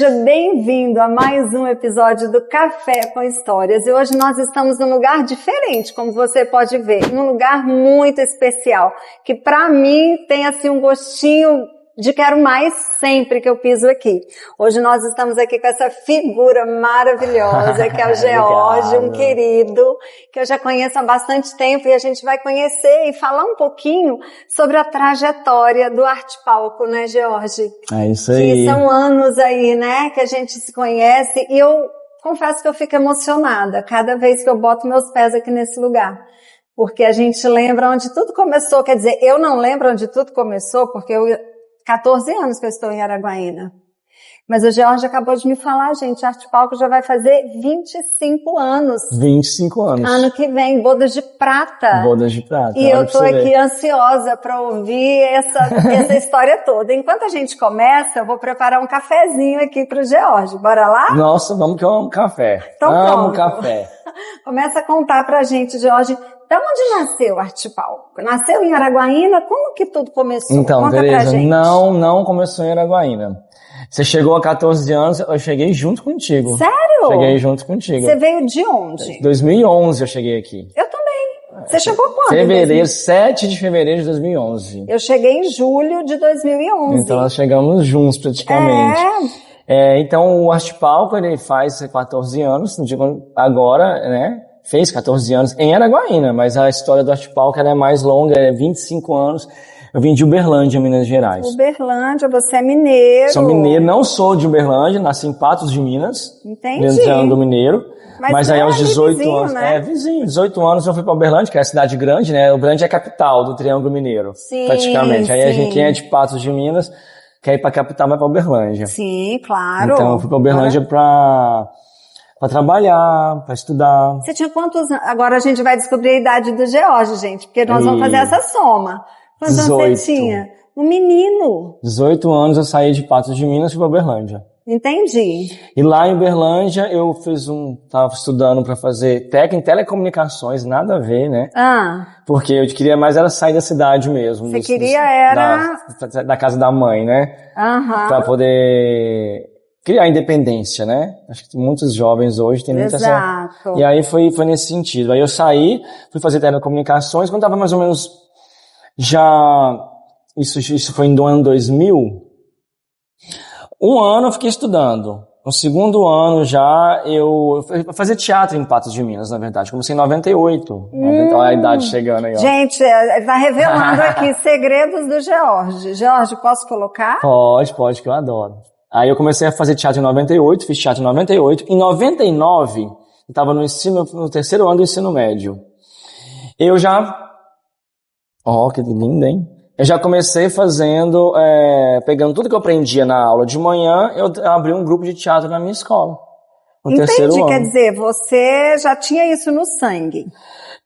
Seja bem-vindo a mais um episódio do Café com Histórias. E hoje nós estamos num lugar diferente, como você pode ver, num lugar muito especial, que para mim tem assim um gostinho de quero mais sempre que eu piso aqui. Hoje nós estamos aqui com essa figura maravilhosa, que é o George, um querido, que eu já conheço há bastante tempo, e a gente vai conhecer e falar um pouquinho sobre a trajetória do Arte Palco, né, George? É isso aí. Que são anos aí, né, que a gente se conhece, e eu confesso que eu fico emocionada cada vez que eu boto meus pés aqui nesse lugar. Porque a gente lembra onde tudo começou, quer dizer, eu não lembro onde tudo começou, porque eu 14 anos que eu estou em Araguaína. Mas o George acabou de me falar, gente, Arte Palco já vai fazer 25 anos. 25 anos. Ano que vem, Bodas de Prata. Bodas de Prata. E eu tô aqui ansiosa para ouvir essa história toda. Enquanto a gente começa, eu vou preparar um cafezinho aqui pro George. Bora lá? Nossa, vamos que eu amo café. Então, amo pronto. café. Começa a contar pra gente, George, da onde nasceu o Arte Palco? Nasceu em Araguaína? Como que tudo começou? Então, Conta Tereza, pra gente. não começou em Araguaína. Você chegou a 14 anos, eu cheguei junto contigo. Sério? Cheguei junto contigo. Você veio de onde? 2011 eu cheguei aqui. Eu também. Você chegou quando? Fevereiro, 7 de fevereiro de 2011. Eu cheguei em julho de 2011. Então nós chegamos juntos praticamente. Então o Arte Palco, ele faz 14 anos, não digo agora, né? Fez 14 anos em Araguaína, mas a história do Arte Palco ela é mais longa, é 25 anos. Eu vim de Uberlândia, Minas Gerais. Uberlândia, você é mineiro. Sou mineiro, não sou de Uberlândia, nasci em Patos de Minas. Entendi. Leandro Mineiro. Mas aí aos 18 vizinho, anos, né? Vizinho, 18 anos eu fui para Uberlândia, que é a cidade grande, né? Uberlândia é a capital do Triângulo Mineiro. Sim, praticamente. Aí sim. a gente, quem é de Patos de Minas, quer ir para a capital, vai para Uberlândia. Sim, claro. Então eu fui para Uberlândia para trabalhar, para estudar. Você tinha quantos anos? Agora a gente vai descobrir a idade do George, gente, porque nós vamos fazer essa soma. Quantos anos você tinha? Um menino. 18 anos eu saí de Patos de Minas e fui para Uberlândia. Entendi. E lá em Uberlândia eu tava estudando para fazer técnico em telecomunicações, nada a ver, né? Porque eu queria mais era sair da cidade mesmo. Você queria da casa da mãe, né? Para poder criar independência, né? Acho que muitos jovens hoje têm muita essa... E aí foi nesse sentido. Aí eu saí, fui fazer telecomunicações, quando tava mais ou menos isso foi no ano 2000. Um ano eu fiquei estudando. No segundo ano já eu fazia teatro em Patos de Minas, na verdade. Comecei em 98. Olha a idade chegando aí, ó. Gente, tá revelando aqui segredos do George. George, posso colocar? Pode, que eu adoro. Aí eu comecei a fazer teatro em 98, fiz teatro em 98. Em 99, eu estava no terceiro ano do ensino médio. Eu já... que lindo, hein? Eu já comecei pegando tudo que eu aprendia na aula de manhã, eu abri um grupo de teatro na minha escola. No terceiro ano. Quer dizer, você já tinha isso no sangue.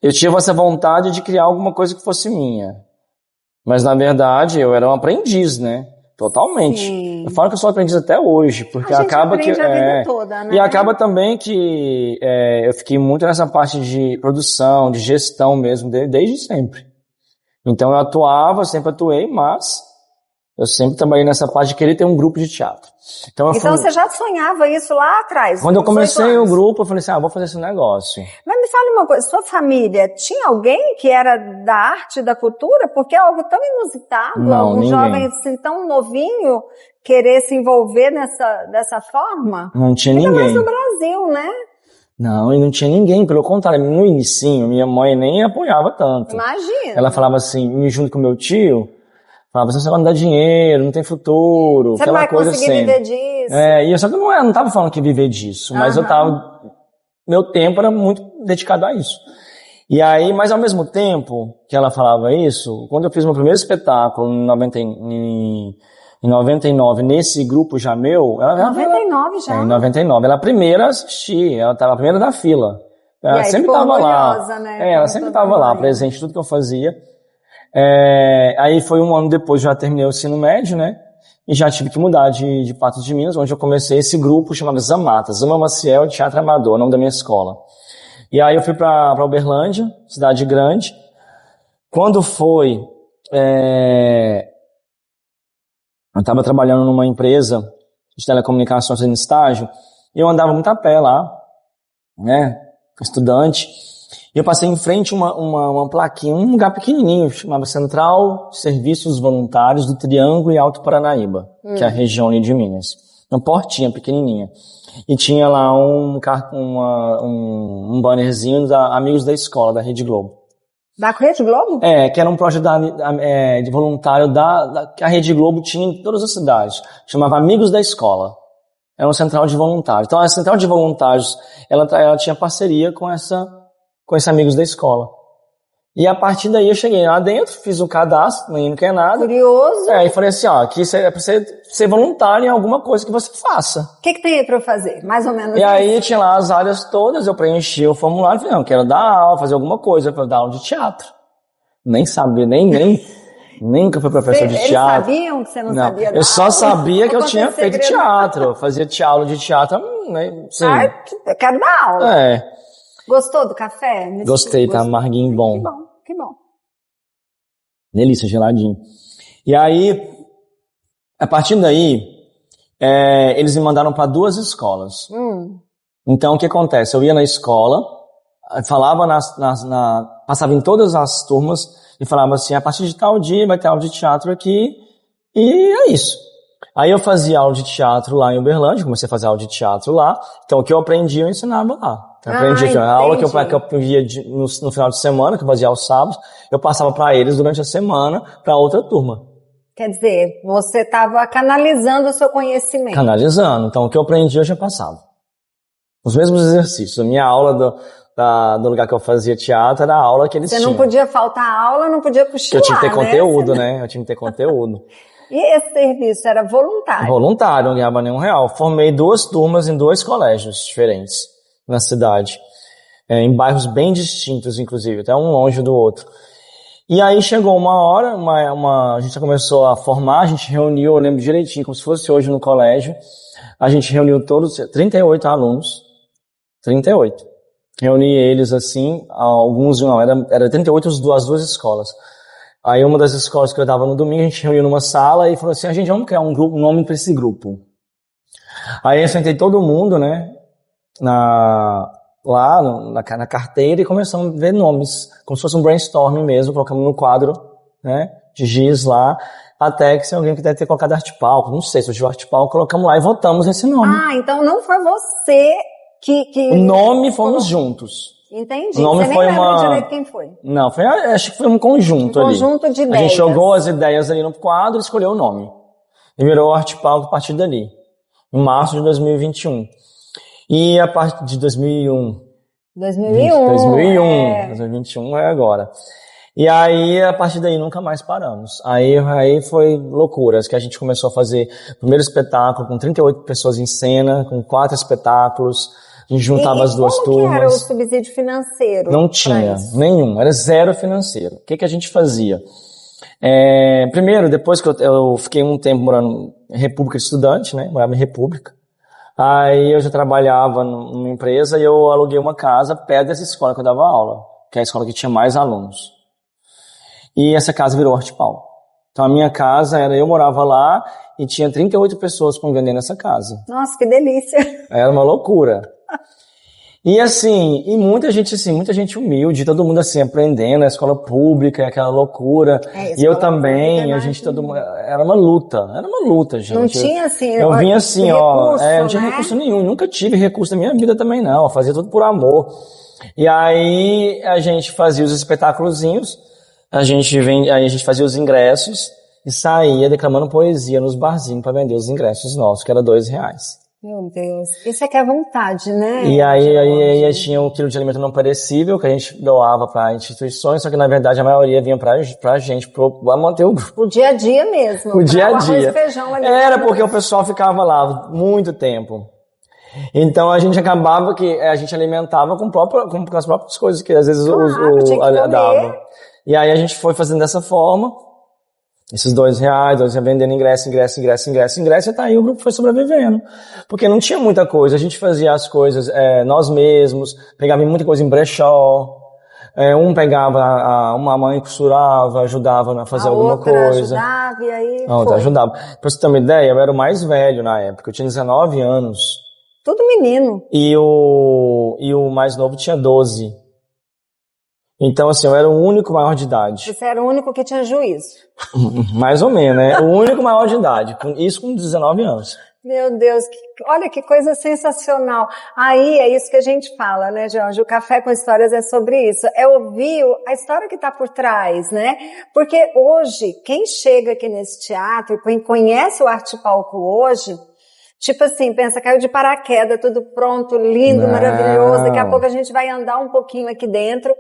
Eu tinha essa vontade de criar alguma coisa que fosse minha. Mas, na verdade, eu era um aprendiz, né? Totalmente. Sim. Eu falo que eu sou aprendiz até hoje, porque acaba que... A vida toda, né? E acaba também que eu fiquei muito nessa parte de produção, de gestão mesmo, desde sempre. Então eu sempre atuei, mas eu sempre trabalhei nessa parte de querer ter um grupo de teatro. Então você já sonhava isso lá atrás? Quando eu comecei o grupo, eu falei assim, vou fazer esse negócio. Mas me fale uma coisa, sua família tinha alguém que era da arte, da cultura? Porque é algo tão inusitado, um jovem assim tão novinho querer se envolver dessa forma? Não tinha ninguém. Ainda mais no Brasil, né? Não, e não tinha ninguém, pelo contrário, no inicinho, minha mãe nem apoiava tanto. Imagina. Ela falava assim, me junto com meu tio, falava assim, você vai me dar dinheiro, não tem futuro, você aquela coisa assim. Você não vai conseguir viver disso. E só que eu não tava falando que viver disso, mas meu tempo era muito dedicado a isso. E aí, mas ao mesmo tempo que ela falava isso, quando eu fiz meu primeiro espetáculo em 99, nesse grupo já meu... 99 já? Em 99. Ela a primeira a assistir, ela estava a primeira da fila. Ela sempre estava lá. Né? Ela sempre estava lá, presente em tudo que eu fazia. Aí foi um ano depois, já terminei o ensino médio, né? E já tive que mudar de Patos de Minas, onde eu comecei esse grupo chamado Zamata, Zama Maciel Teatro Amador, o nome da minha escola. E aí eu fui para Uberlândia, cidade grande. Quando foi... Eu estava trabalhando numa empresa de telecomunicações fazendo estágio, e eu andava muito a pé lá, né, estudante, e eu passei em frente uma plaquinha, um lugar pequenininho, chamava Central de Serviços Voluntários do Triângulo e Alto Paranaíba, que é a região ali de Minas. Uma portinha pequenininha. E tinha lá um bannerzinho da Amigos da Escola, da Rede Globo. Da Rede Globo? Que era um projeto de voluntário que a Rede Globo tinha em todas as cidades. Chamava Amigos da Escola. Era uma central de voluntários. Então a central de voluntários, ela tinha parceria com esse Amigos da Escola. E a partir daí eu cheguei lá dentro, fiz o cadastro, nem não quer nada. Curioso. E falei assim, aqui é pra você ser voluntário em alguma coisa que você faça. O que tem aí pra eu fazer? Mais ou menos E aí tinha lá as áreas todas, eu preenchi o formulário e falei, não, quero dar aula, fazer alguma coisa, eu quero dar aula de teatro. Nem sabia, nunca fui professor de teatro. Eles sabiam que você não sabia dar Eu só aula? sabia que eu tinha feito teatro. Eu fazia aula de teatro, né? Sim. Eu quero dar aula. Gostou do café? Gostei, tá amarguinho bom. Que bom. Delícia, geladinho. E aí, a partir daí, eles me mandaram para 2 escolas. Então, o que acontece? Eu ia na escola, falava passava em todas as turmas e falava assim, a partir de tal dia vai ter aula de teatro aqui, e é isso. Aí eu fazia aula de teatro lá em Uberlândia, comecei a fazer aula de teatro lá, então o que eu aprendi eu ensinava lá. Eu aprendi a aula que eu via no final de semana, que eu fazia aos sábados, eu passava para eles durante a semana para outra turma. Quer dizer, você estava canalizando o seu conhecimento. Canalizando. Então, o que eu aprendi, eu já passava. Os mesmos exercícios. A minha aula do lugar que eu fazia teatro era a aula que eles tinham. Você não podia faltar aula, não podia cochilar, eu tinha que ter conteúdo, né? Eu tinha que ter conteúdo. E esse serviço era voluntário? Voluntário, não ganhava nenhum real. Formei 2 turmas em 2 colégios diferentes na cidade. Em bairros bem distintos, inclusive, até um longe do outro. E aí chegou uma hora, a gente já começou a formar, a gente reuniu, eu lembro direitinho, como se fosse hoje no colégio, a gente reuniu todos, 38 alunos, 38. Reuni eles assim, alguns não, era 38 as 2 escolas. Aí uma das escolas que eu dava no domingo, a gente reuniu numa sala e falou assim, a gente vamos criar um nome para esse grupo. Aí eu sentei todo mundo, né, lá na carteira e começamos a ver nomes, como se fosse um brainstorming mesmo, colocamos no quadro, né, de giz lá, até que se alguém quiser ter colocado arte palco, não sei se eu tive arte palco, colocamos lá e votamos nesse nome. Então não foi você que... O nome fomos juntos. Entendi. O nome você foi nem lembra direito quem foi. Não, acho que foi um conjunto ali. Um conjunto de ideias. A gente jogou as ideias ali no quadro e escolheu o nome. E virou arte palco a partir dali. Em março de 2021. E a partir de 2001. 2021 é agora. E aí, a partir daí, nunca mais paramos. Aí foi loucuras, que a gente começou a fazer o primeiro espetáculo com 38 pessoas em cena, com 4 espetáculos. A gente juntava as 2 turmas. Como que era o subsídio financeiro? Não tinha nenhum, era zero financeiro. O que a gente fazia? Primeiro, depois que eu fiquei um tempo morando em República de Estudante, né? Morava em República. Aí eu já trabalhava numa empresa e eu aluguei uma casa perto dessa escola que eu dava aula, que é a escola que tinha mais alunos. E essa casa virou arte palco. Então a minha casa eu morava lá e tinha 38 pessoas convivendo nessa casa. Nossa, que delícia! Era uma loucura. E assim, muita gente humilde, todo mundo assim, aprendendo, a escola pública, aquela loucura. E eu também, a gente todo mundo, era uma luta, gente. Não tinha assim, eu vinha assim, recurso, não tinha recurso nenhum, nunca tive recurso na minha vida também não, eu fazia tudo por amor. E aí a gente fazia os espetáculozinhos, a gente fazia os ingressos e saía declamando poesia nos barzinhos para vender os ingressos nossos, que era R$2. Meu Deus, isso é que é vontade, né? E aí tinha um quilo de alimento não perecível que a gente doava para instituições, só que na verdade a maioria vinha pra gente, pra manter o grupo. O dia a dia mesmo. O dia a dia. Feijão, era porque o pessoal ficava lá muito tempo. Então a gente acabava que a gente alimentava com as próprias coisas que às vezes dava. E aí a gente foi fazendo dessa forma. Esses R$2, nós ia vendendo ingresso, e tá aí o grupo foi sobrevivendo. Porque não tinha muita coisa, a gente fazia as coisas nós mesmos, pegava muita coisa em brechó, Um pegava, uma mãe costurava, ajudava a fazer alguma coisa. Ajudava e aí A outra ajudava. Pra você ter uma ideia, eu era o mais velho na época, eu tinha 19 anos. Tudo menino. E o mais novo tinha 12. Então, assim, eu era o único maior de idade. Você era o único que tinha juízo. Mais ou menos, né? O único maior de idade. Isso com 19 anos. Meu Deus, olha que coisa sensacional. Aí é isso que a gente fala, né, Jorge? O Café com Histórias é sobre isso. É ouvir a história que está por trás, né? Porque hoje, quem chega aqui nesse teatro, quem conhece o Arte Palco hoje, tipo assim, pensa, caiu de paraquedas, tudo pronto, lindo, Não. Maravilhoso. Daqui a pouco a gente vai andar um pouquinho aqui dentro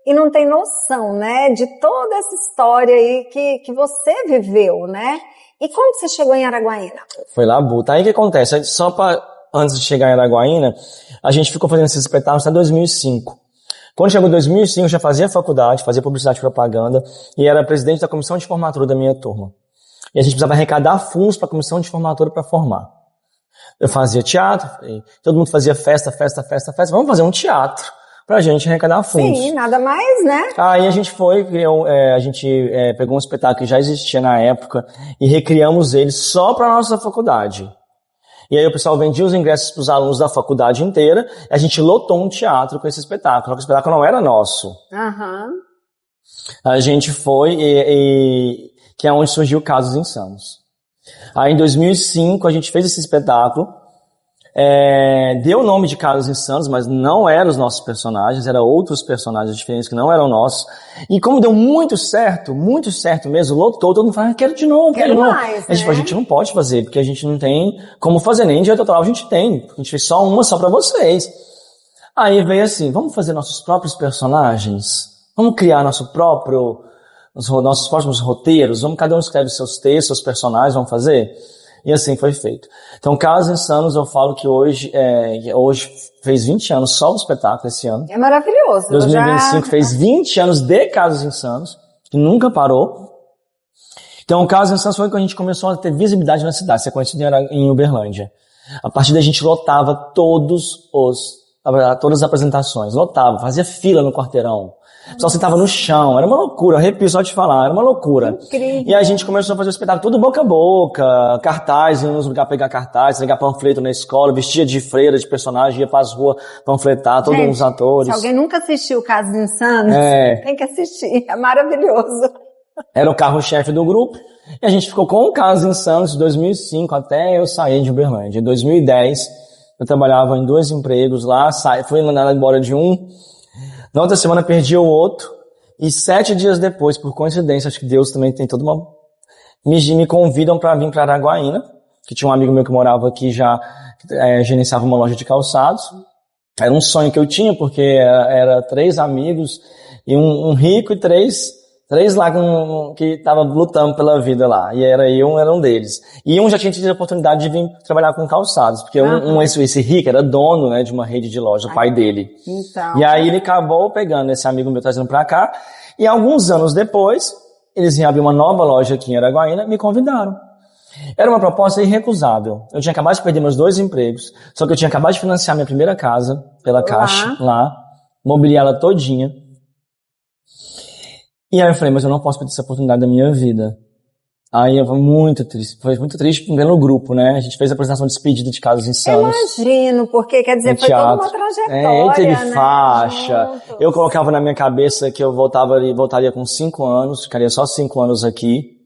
e não tem noção, né, de toda essa história aí que você viveu, né? E como você chegou em Araguaína? Foi lá, Buta. Aí o que acontece? Antes de chegar em Araguaína, a gente ficou fazendo esses espetáculos até 2005. Quando chegou 2005, eu já fazia faculdade, fazia publicidade e propaganda e era presidente da comissão de formatura da minha turma. E a gente precisava arrecadar fundos para a comissão de formatura para formar. Eu fazia teatro, todo mundo fazia festa. Vamos fazer um teatro pra gente arrecadar fundos. Sim, nada mais, né? Aí a gente pegou um espetáculo que já existia na época e recriamos ele só pra nossa faculdade. E aí o pessoal vendia os ingressos pros alunos da faculdade inteira e a gente lotou um teatro com esse espetáculo. Só que o espetáculo não era nosso. Aham. A gente foi que é onde surgiu Casos Insanos. Aí em 2005 a gente fez esse espetáculo, deu o nome de Casos Insanos, mas não eram os nossos personagens, eram outros personagens diferentes que não eram nossos. E como deu muito certo mesmo, lotou, todo mundo falou, quero de novo. Mais, a gente falou, a gente não pode fazer, porque a gente não tem como fazer, nem direito autoral a gente tem. A gente fez só uma, só pra vocês. Aí veio assim, vamos fazer nossos próprios personagens? Vamos criar nossos próximos roteiros? Cada um escreve seus textos, seus personagens, vamos fazer? E assim foi feito. Então, Casos Insanos, eu falo que hoje fez 20 anos só o espetáculo esse ano. É maravilhoso. 2025 fez 20 anos de Casos Insanos, que nunca parou. Então, Casos Insanos foi quando a gente começou a ter visibilidade na cidade, ser conhecido em Uberlândia. A partir daí a gente lotava todas as apresentações, lotava, fazia fila no quarteirão. O pessoal sentava no chão, era uma loucura, arrepio só de falar, era uma loucura. Incrível. E a gente começou a fazer o espetáculo tudo boca a boca, cartaz, ia nos lugares pegar cartaz, pegar panfleto na escola, vestia de freira, de personagem, ia pras ruas panfletar, todos os atores. Se alguém nunca assistiu Casos Insanos, tem que assistir, é maravilhoso. Era o carro-chefe do grupo, e a gente ficou com o Casos Insanos de 2005 até eu sair de Uberlândia. Em 2010, eu trabalhava em 2 empregos lá, fui mandado embora de um. Na outra semana perdi o outro, e 7 dias depois, por coincidência, acho que Deus também tem toda uma... Me convidam para vir para Araguaína, que tinha um amigo meu que morava aqui, já gerenciava uma loja de calçados. Era um sonho que eu tinha, porque era 3 amigos, e um rico e 3 lá que estavam lutando pela vida lá. E era um deles. E um já tinha tido a oportunidade de vir trabalhar com calçados, porque esse rico era dono, né, de uma rede de loja, o pai dele. Então. E aí ele acabou pegando esse amigo meu, trazendo pra cá, e alguns anos depois, eles iam abrir uma nova loja aqui em Araguaína, me convidaram. Era uma proposta irrecusável. Eu tinha acabado de perder meus 2 empregos, só que eu tinha acabado de financiar minha primeira casa pela Caixa, lá, mobiliar ela todinha. E aí eu falei, mas eu não posso perder essa oportunidade da minha vida. Aí eu fui muito triste pelo grupo, né? A gente fez a apresentação de despedida de Casos Insanos. Imagino, porque quer dizer, foi toda uma trajetória, ele teve né? faixa. Juntos. Eu colocava na minha cabeça que eu voltaria com 5 anos, ficaria só 5 anos aqui.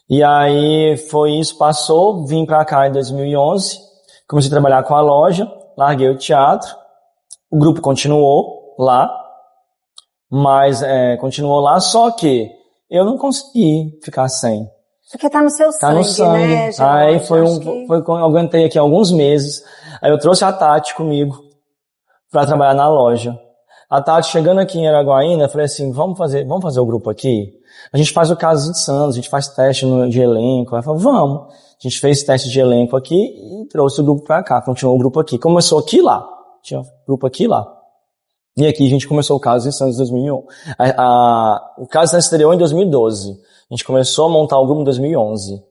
E aí foi isso, passou, vim pra cá em 2011, comecei a trabalhar com a loja, larguei o teatro, o grupo continuou lá, mas continuou lá, só que eu não consegui ficar sem. Porque tá no seu sangue, Tá no sangue. né, Jorge? Aí foi quando eu aguentei aqui alguns meses. Aí eu trouxe a Tati comigo pra trabalhar na loja. A Tati chegando aqui em Araguaína, eu falei assim, vamos fazer o grupo aqui? A gente faz o Casos Insanos, a gente faz teste de elenco. Ela falou, vamos. A gente fez teste de elenco aqui e trouxe o grupo pra cá, continuou o grupo aqui. Começou aqui e lá. Tinha grupo aqui e lá. E aqui a gente começou o Casos Insanos em 2001. O Casos Insanos estreou em 2012. A gente começou a montar o grupo em 2011.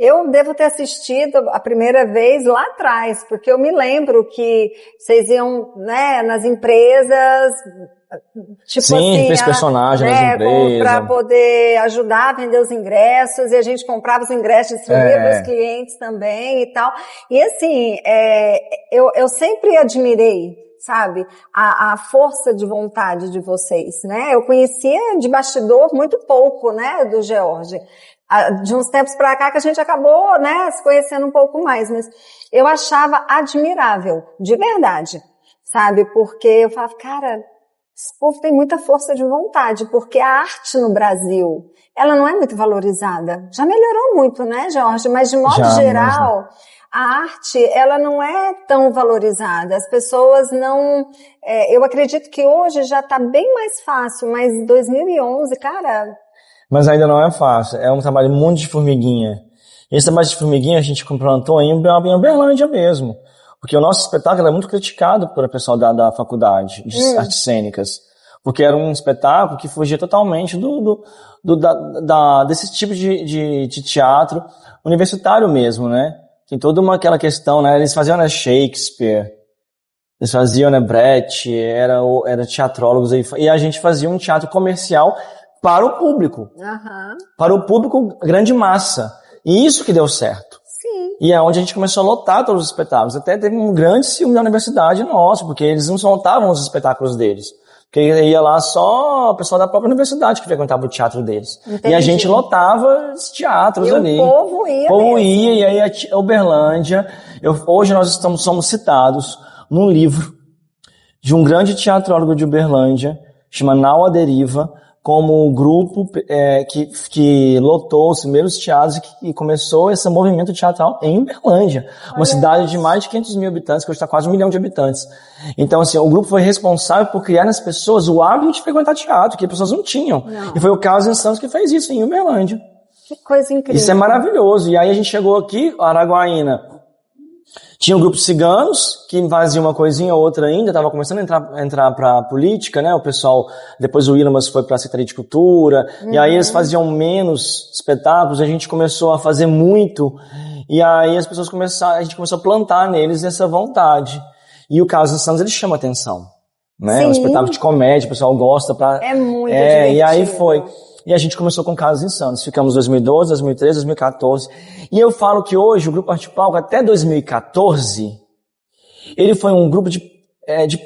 Eu devo ter assistido a primeira vez lá atrás, porque eu me lembro que vocês iam, né, nas empresas, tipo Sim, assim, fez personagem nas empresas. para poder ajudar a vender os ingressos, e a gente comprava os ingressos, distribuía para os clientes também e tal. E assim, eu sempre admirei, sabe, a força de vontade de vocês, né? Eu conhecia de bastidor muito pouco, né, do George. De uns tempos para cá que a gente acabou, né, se conhecendo um pouco mais, mas eu achava admirável, de verdade, sabe? Porque eu falava, cara, esse povo tem muita força de vontade, porque a arte no Brasil, ela não é muito valorizada. Já melhorou muito, né, Jorge? Mas de modo geral, a arte, ela não é tão valorizada. As pessoas não... eu acredito que hoje já está bem mais fácil, mas 2011, cara... Mas ainda não é fácil, é um trabalho muito de formiguinha. Esse trabalho de formiguinha a gente implantou em Uberlândia mesmo, porque o nosso espetáculo é muito criticado pelo pessoal da faculdade de artes cênicas, porque era um espetáculo que fugia totalmente desse tipo de teatro universitário mesmo, né? Tem toda aquela questão, né? Eles faziam, né, Shakespeare, eles faziam, né, Brecht, era teatrólogos aí, e a gente fazia um teatro comercial para o público. Para o público, grande massa. E isso que deu certo. Sim. E é onde a gente começou a lotar todos os espetáculos. Até teve um grande ciúme da universidade nossa, porque eles não lotavam os espetáculos deles. Porque ia lá só o pessoal da própria universidade que frequentava o teatro deles. Entendi. E a gente lotava os teatros e ali. O povo ia. O povo ia, e aí a Uberlândia. Hoje nós somos citados num livro de um grande teatrólogo de Uberlândia, chama Nau à Deriva, como o grupo que lotou os primeiros teatros e começou esse movimento teatral em Uberlândia, uma cidade de mais de 500 mil habitantes, que hoje está quase 1 milhão de habitantes. Então, assim, o grupo foi responsável por criar nas pessoas o hábito de frequentar teatro, que as pessoas não tinham. Não. E foi o Carlos em Santos que fez isso em Uberlândia. Que coisa incrível. Isso é maravilhoso. E aí a gente chegou aqui, Araguaína, tinha um grupo de ciganos, que fazia uma coisinha ou outra ainda, estava começando a entrar para a política, né? O pessoal, depois o Williams foi para a Secretaria de Cultura, e aí eles faziam menos espetáculos, a gente começou a fazer muito, e aí a gente começou a plantar neles essa vontade. E o Carlos dos Santos, ele chama atenção, né? Um espetáculo de comédia, o pessoal gosta pra... É muito divertido. E aí foi... E a gente começou com Carlos em Santos. Ficamos em 2012, 2013, 2014. E eu falo que hoje o Grupo Arte Palco, até 2014, ele foi um grupo de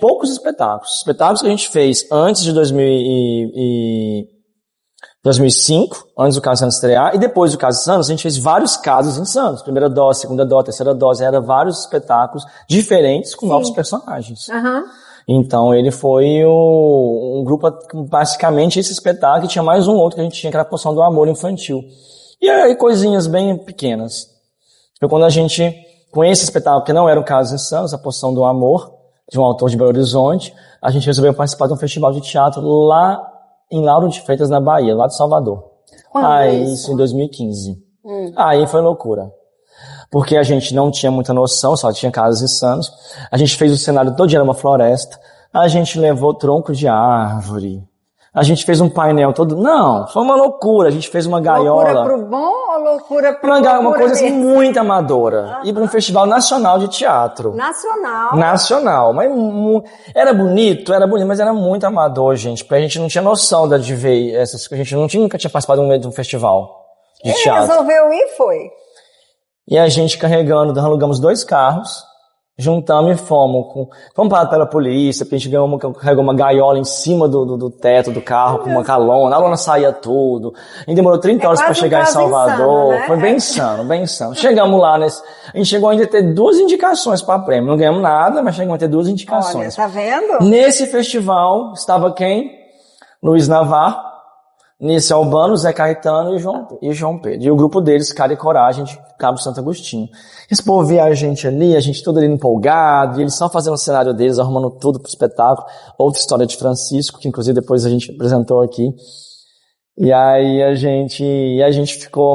poucos espetáculos. Espetáculos que a gente fez antes de 2005, antes do Carlos Santos estrear, e depois do Carlos Santos, a gente fez vários casos em Santos. Primeira dose, segunda dose, terceira dose. Era vários espetáculos diferentes com novos personagens. Então ele foi um grupo, basicamente esse espetáculo, e tinha mais um outro que a gente tinha, que era a Poção do Amor Infantil. E aí coisinhas bem pequenas. Foi quando a gente, com esse espetáculo, que não era o Caso em Santos, a Poção do Amor, de um autor de Belo Horizonte, a gente resolveu participar de um festival de teatro lá em Lauro de Freitas, na Bahia, lá de Salvador. Isso em 2015. Aí foi loucura. Porque a gente não tinha muita noção, só tinha casas e Santos. A gente fez o cenário todo dia numa floresta. A gente levou tronco de árvore. A gente fez um painel todo... Não, foi uma loucura. A gente fez uma gaiola. Loucura pro bom ou loucura pro... Uma coisa assim, muito amadora. Ir para um festival nacional de teatro. Nacional. Mas era bonito, mas era muito amador, gente. Porque a gente não tinha noção de ver essas coisas. A gente nunca tinha participado de um festival de teatro. Resolveu ir, foi. E a gente alugamos 2 carros, juntamos e fomos parados pela polícia, porque a gente carregou uma gaiola em cima do teto do carro, com uma calona, a lona saía tudo. A gente demorou 30 horas para chegar em Salvador. Insano, né? Foi bem insano. Chegamos lá, a gente chegou ainda a ter 2 indicações para prêmio. Não ganhamos nada, mas chegamos a ter 2 indicações. Olha, tá vendo? Nesse festival estava quem? Luiz Navarro, Nício Albano, Zé Caetano e João Pedro. E o grupo deles, Cara e Coragem, de Cabo Santo Agostinho. Esse povo via a gente todo ali empolgado, e eles só fazendo o cenário deles, arrumando tudo pro espetáculo. Outra história de Francisco, que inclusive depois a gente apresentou aqui. E aí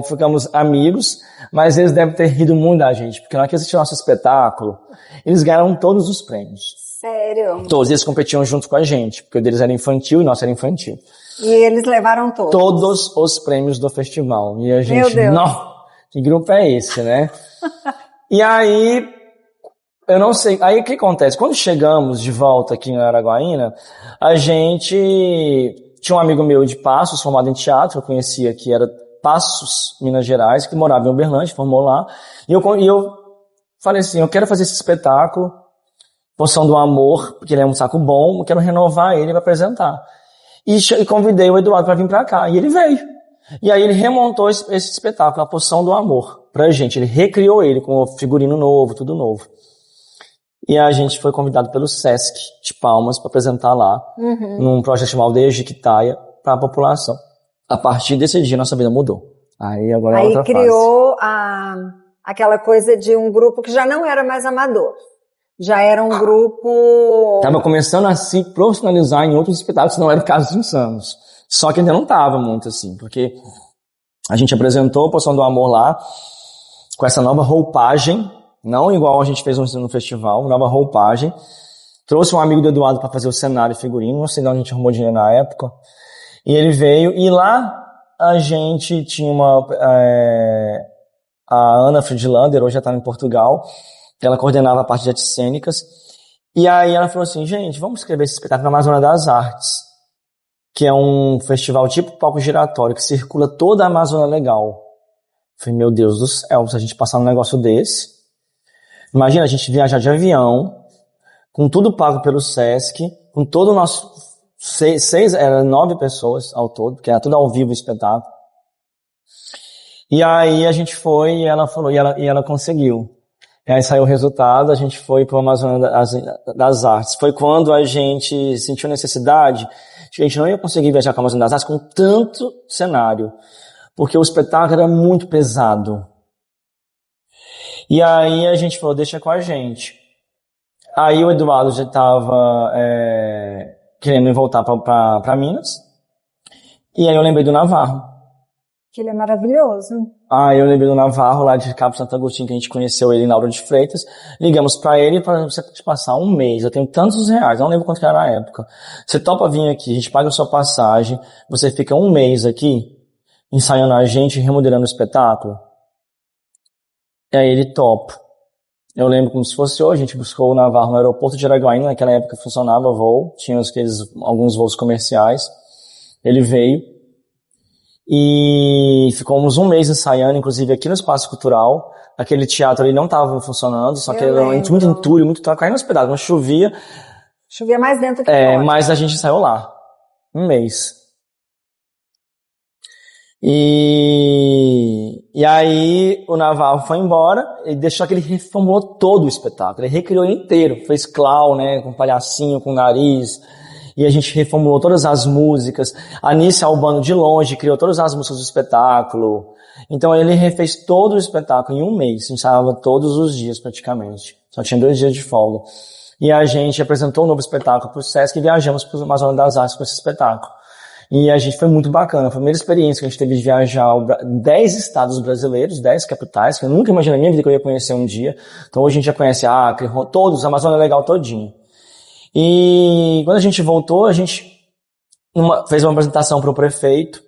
ficamos amigos, mas eles devem ter rido muito da gente, porque na hora que assistiram nosso espetáculo, eles ganharam todos os prêmios. Sério? Todos eles competiam junto com a gente, porque o deles era infantil e o nosso era infantil. E eles levaram todos? Todos os prêmios do festival. E a gente, não, Que grupo é esse, né? E aí, eu não sei. Aí o que acontece? Quando chegamos de volta aqui em Araguaína, a gente tinha um amigo meu de Passos, formado em teatro, eu conhecia que era Passos, Minas Gerais, que morava em Uberlândia, formou lá. E eu falei assim, eu quero fazer esse espetáculo, Poção do Amor, porque ele é um saco bom, eu quero renovar ele para apresentar. E convidei o Eduardo para vir para cá, e ele veio. E aí ele remontou esse espetáculo, A Poção do Amor, pra gente. Ele recriou ele com figurino novo, tudo novo. E a gente foi convidado pelo Sesc de Palmas para apresentar lá, num projeto chamado Aldeia Jequitaia, para a população. A partir desse dia, nossa vida mudou. Aí agora é outra fase. Aí criou aquela coisa de um grupo que já não era mais amador. Já era um grupo... Tava começando a se profissionalizar em outros espetáculos, não era o caso dos Insanos. Só que ainda não tava muito assim, porque a gente apresentou a Poção do Amor lá, com essa nova roupagem, não igual a gente fez no festival, nova roupagem. Trouxe um amigo do Eduardo para fazer o cenário e figurino, não sei de onde a gente arrumou dinheiro na época. E ele veio, e lá a gente tinha a Ana Friedlander, hoje já está em Portugal, ela coordenava a parte de artes cênicas, e aí ela falou assim, gente, vamos escrever esse espetáculo na Amazônia das Artes, que é um festival tipo palco giratório, que circula toda a Amazônia Legal. Eu falei, meu Deus do céu, se a gente passar num negócio desse, imagina a gente viajar de avião, com tudo pago pelo Sesc, com todo o nosso... Eram 9 pessoas ao todo, porque era tudo ao vivo o espetáculo. E aí a gente foi e ela falou, e ela conseguiu. E aí saiu o resultado, a gente foi para o Amazônia das Artes. Foi quando a gente sentiu necessidade de que a gente não ia conseguir viajar com a Amazônia das Artes com tanto cenário, porque o espetáculo era muito pesado. E aí a gente falou, deixa com a gente. Aí o Eduardo já estava querendo voltar para Minas. E aí eu lembrei do Navarro. Que ele é maravilhoso. Eu lembrei do Navarro, lá de Cabo Santo Agostinho, que a gente conheceu ele em Lauro de Freitas. Ligamos para ele e falamos, você pode passar um mês, eu tenho tantos reais, não lembro quanto que era na época. Você topa vir aqui, a gente paga a sua passagem, você fica um mês aqui, ensaiando a gente, remodelando o espetáculo. E aí ele topa. Eu lembro como se fosse hoje, a gente buscou o Navarro no aeroporto de Araguaína, naquela época funcionava voo, tinha alguns voos comerciais. Ele veio e ficamos um mês ensaiando, inclusive aqui no Espaço Cultural. Aquele teatro ali não estava funcionando, só que era muito entulho, muito tava caindo nos pedaços, não chovia. Chovia mais dentro que fora. Mas a gente ensaiou lá, um mês. E aí o Navarro foi embora e deixou que ele reformulou todo o espetáculo, ele recriou ele inteiro, fez clown, né, com palhacinho, com nariz, e a gente reformulou todas as músicas. A Anícia Albano de longe criou todas as músicas do espetáculo. Então ele refez todo o espetáculo em um mês, ensaiava todos os dias praticamente, só tinha 2 dias de folga. E a gente apresentou um novo espetáculo para o Sesc e viajamos para o Amazônia das Artes com esse espetáculo. E a gente foi muito bacana, foi a primeira experiência que a gente teve de viajar 10 estados brasileiros, 10 capitais, que eu nunca imaginei na minha vida que eu ia conhecer um dia. Então hoje a gente já conhece Acre, todos, a Amazônia Legal todinho. E quando a gente voltou, a gente fez uma apresentação para o prefeito.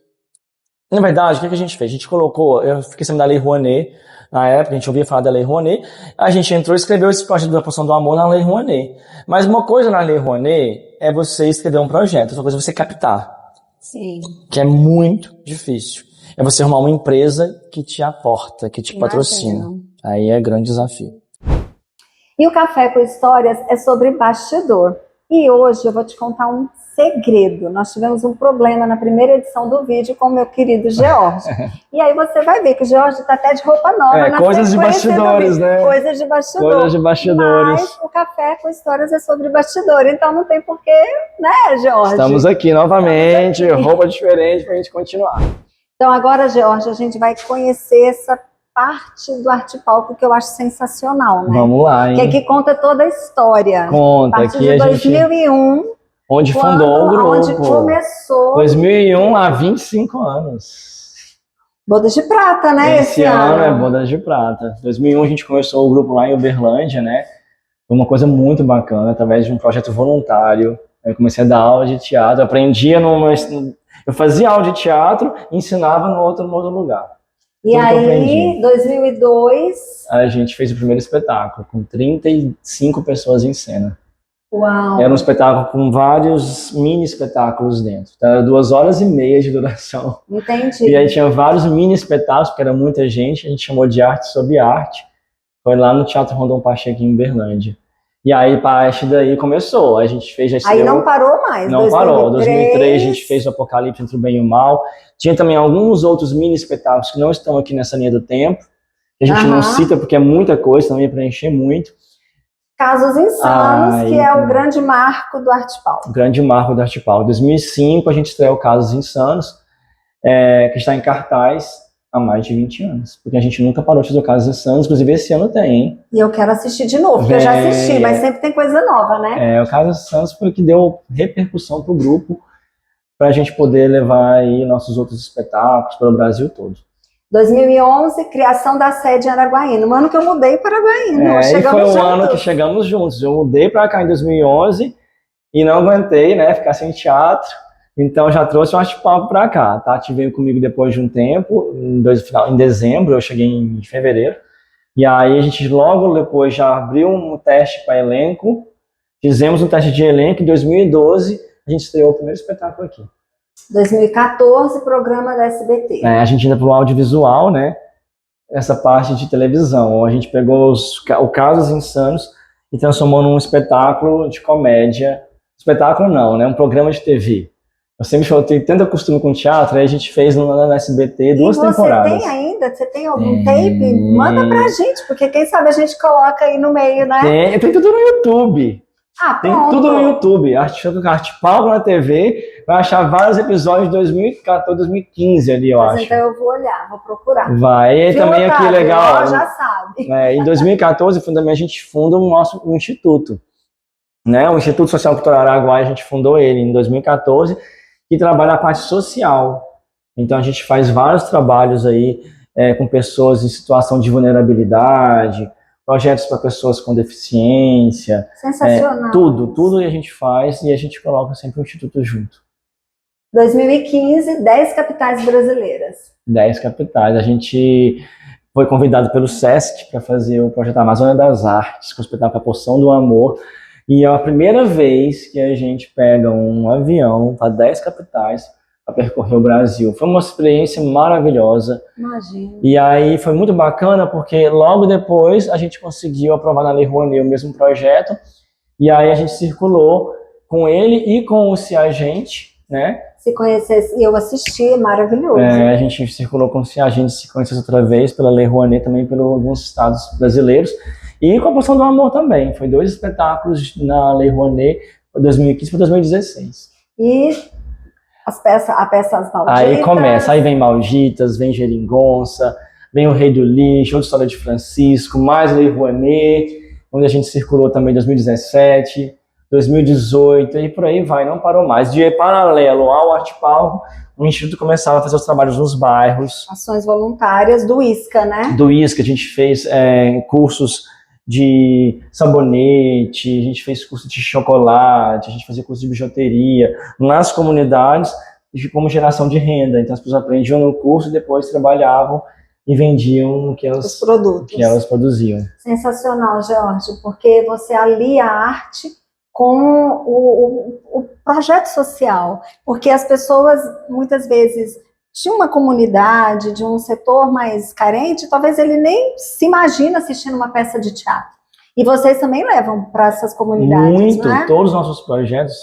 Na verdade, o que a gente fez? A gente colocou, eu fiquei sabendo da Lei Rouanet, na época a gente ouvia falar da Lei Rouanet, a gente entrou e escreveu esse projeto da Poção do Amor na Lei Rouanet. Mas uma coisa na Lei Rouanet é você escrever um projeto, outra coisa é você captar. Sim. Que é muito difícil. É você arrumar uma empresa que te aporta, que te patrocina. Aí é grande desafio. E o Café com Histórias é sobre bastidor. E hoje eu vou te contar um segredo. Nós tivemos um problema na primeira edição do vídeo com o meu querido George. E aí você vai ver que o George está até de roupa nova. Coisas de bastidores, né? Coisas de bastidores. Coisas de bastidores. Mas o Café com Histórias é sobre bastidor. Então não tem porquê, né, George? Estamos aqui novamente, roupa diferente para a gente continuar. Então agora, George, a gente vai conhecer essa parte do Arte Palco que eu acho sensacional, né? Vamos lá, hein? Que aqui conta toda a história. Conta, a partir aqui de a 2001, gente... Onde fundou o grupo. Onde começou. 2001, há 25 anos. Bodas de Prata, né? Esse ano é Bodas de Prata. 2001 a gente começou o grupo lá em Uberlândia, né? Foi uma coisa muito bacana, através de um projeto voluntário. Eu comecei a dar aula de teatro, aprendia eu fazia aula de teatro e ensinava no outro lugar. E aí, 2002... a gente fez o primeiro espetáculo, com 35 pessoas em cena. Uau! Era um espetáculo com vários mini espetáculos dentro. Então, era 2h30 de duração. Entendi. E aí tinha vários mini espetáculos, porque era muita gente, a gente chamou de Arte sobre Arte. Foi lá no Teatro Rondon Pacheco, em Berlândia. E aí, a partir daí, começou. A gente fez... Aí não parou mais. Não parou. Em 2003, a gente fez o Apocalipse entre o Bem e o Mal. Tinha também alguns outros mini espetáculos que não estão aqui nessa linha do tempo. Que a gente não cita, porque é muita coisa, também ia preencher muito. Casos Insanos, que é o grande marco do Arte Pau. O grande marco do Arte Pau. Em 2005, a gente estreou Casos Insanos, que está em cartaz há mais de 20 anos. Porque a gente nunca parou de fazer Casos Insanos, inclusive esse ano tem, hein? E eu quero assistir de novo, porque eu já assisti, mas sempre tem coisa nova, né? O Casos Insanos foi o que deu repercussão para o grupo, para a gente poder levar aí nossos outros espetáculos pelo Brasil todo. 2011, criação da sede em Araguaína. No ano que eu mudei para Araguaína. E foi o ano que chegamos juntos. Eu mudei para cá em 2011 e não aguentei, né, ficar sem teatro. Então já trouxe o Arte Pau para cá. A Tati veio comigo depois de um tempo, em dezembro, eu cheguei em fevereiro. E aí a gente logo depois já abriu um teste para elenco. Fizemos um teste de elenco em 2012. A gente estreou o primeiro espetáculo aqui. 2014, programa da SBT. A gente ainda para o audiovisual, né? Essa parte de televisão. A gente pegou o Casos Insanos e transformou num espetáculo de comédia. Espetáculo não, né? Um programa de TV. Eu sempre falo, tenho tanto costume com teatro, aí a gente fez no SBT 2 temporadas. Você tem ainda? Você tem algum tape? Manda pra gente, porque quem sabe a gente coloca aí no meio, né? Tem tudo no YouTube. Tem pronto. tudo no YouTube. Arte Pau na TV, vai achar vários episódios de 2014, 2015 ali, eu acho. Então eu vou olhar, vou procurar. Vai, e também aqui legal. Já sabe. Em 2014 também a gente funda o nosso instituto. Né? O Instituto Social Cultural Araguaia, a gente fundou ele em 2014, que trabalha a parte social. Então a gente faz vários trabalhos aí com pessoas em situação de vulnerabilidade, projetos para pessoas com deficiência. Sensacional. Tudo a gente faz e a gente coloca sempre o Instituto junto. 2015, 10 capitais brasileiras. 10 capitais. A gente foi convidado pelo SESC para fazer o projeto Amazônia das Artes, com o espetáculo A Poção do Amor. E é a primeira vez que a gente pega um avião para 10 capitais para percorrer o Brasil. Foi uma experiência maravilhosa. Imagina. E aí foi muito bacana porque logo depois a gente conseguiu aprovar na Lei Rouanet o mesmo projeto. E aí a gente circulou com ele e com o Ciagente, né? Se conhecesse, eu assisti, maravilhoso. A gente circulou com o Ciagente, se conhecesse outra vez pela Lei Rouanet, também pelos alguns estados brasileiros. E com a Poção do Amor também. Foi 2 espetáculos na Lei Rouanet, 2015 para 2016. E a peça As Malditas. Aí começa, aí vem Malditas, vem Geringonça, vem O Rei do Lixo, outra história de Francisco, mais Lei Rouanet, onde a gente circulou também em 2017, 2018, e por aí vai, não parou mais. De paralelo ao Arte Pau, o Instituto começava a fazer os trabalhos nos bairros. Ações voluntárias do ISCA, né? Do ISCA, a gente fez cursos de sabonete, a gente fez curso de chocolate, a gente fazia curso de bijuteria nas comunidades como geração de renda. Então as pessoas aprendiam no curso e depois trabalhavam e vendiam os produtos que elas produziam. Sensacional, George, porque você alia a arte com o projeto social, porque as pessoas muitas vezes de uma comunidade, de um setor mais carente, talvez ele nem se imagina assistindo uma peça de teatro. E vocês também levam para essas comunidades, muito, não é? Todos os nossos projetos,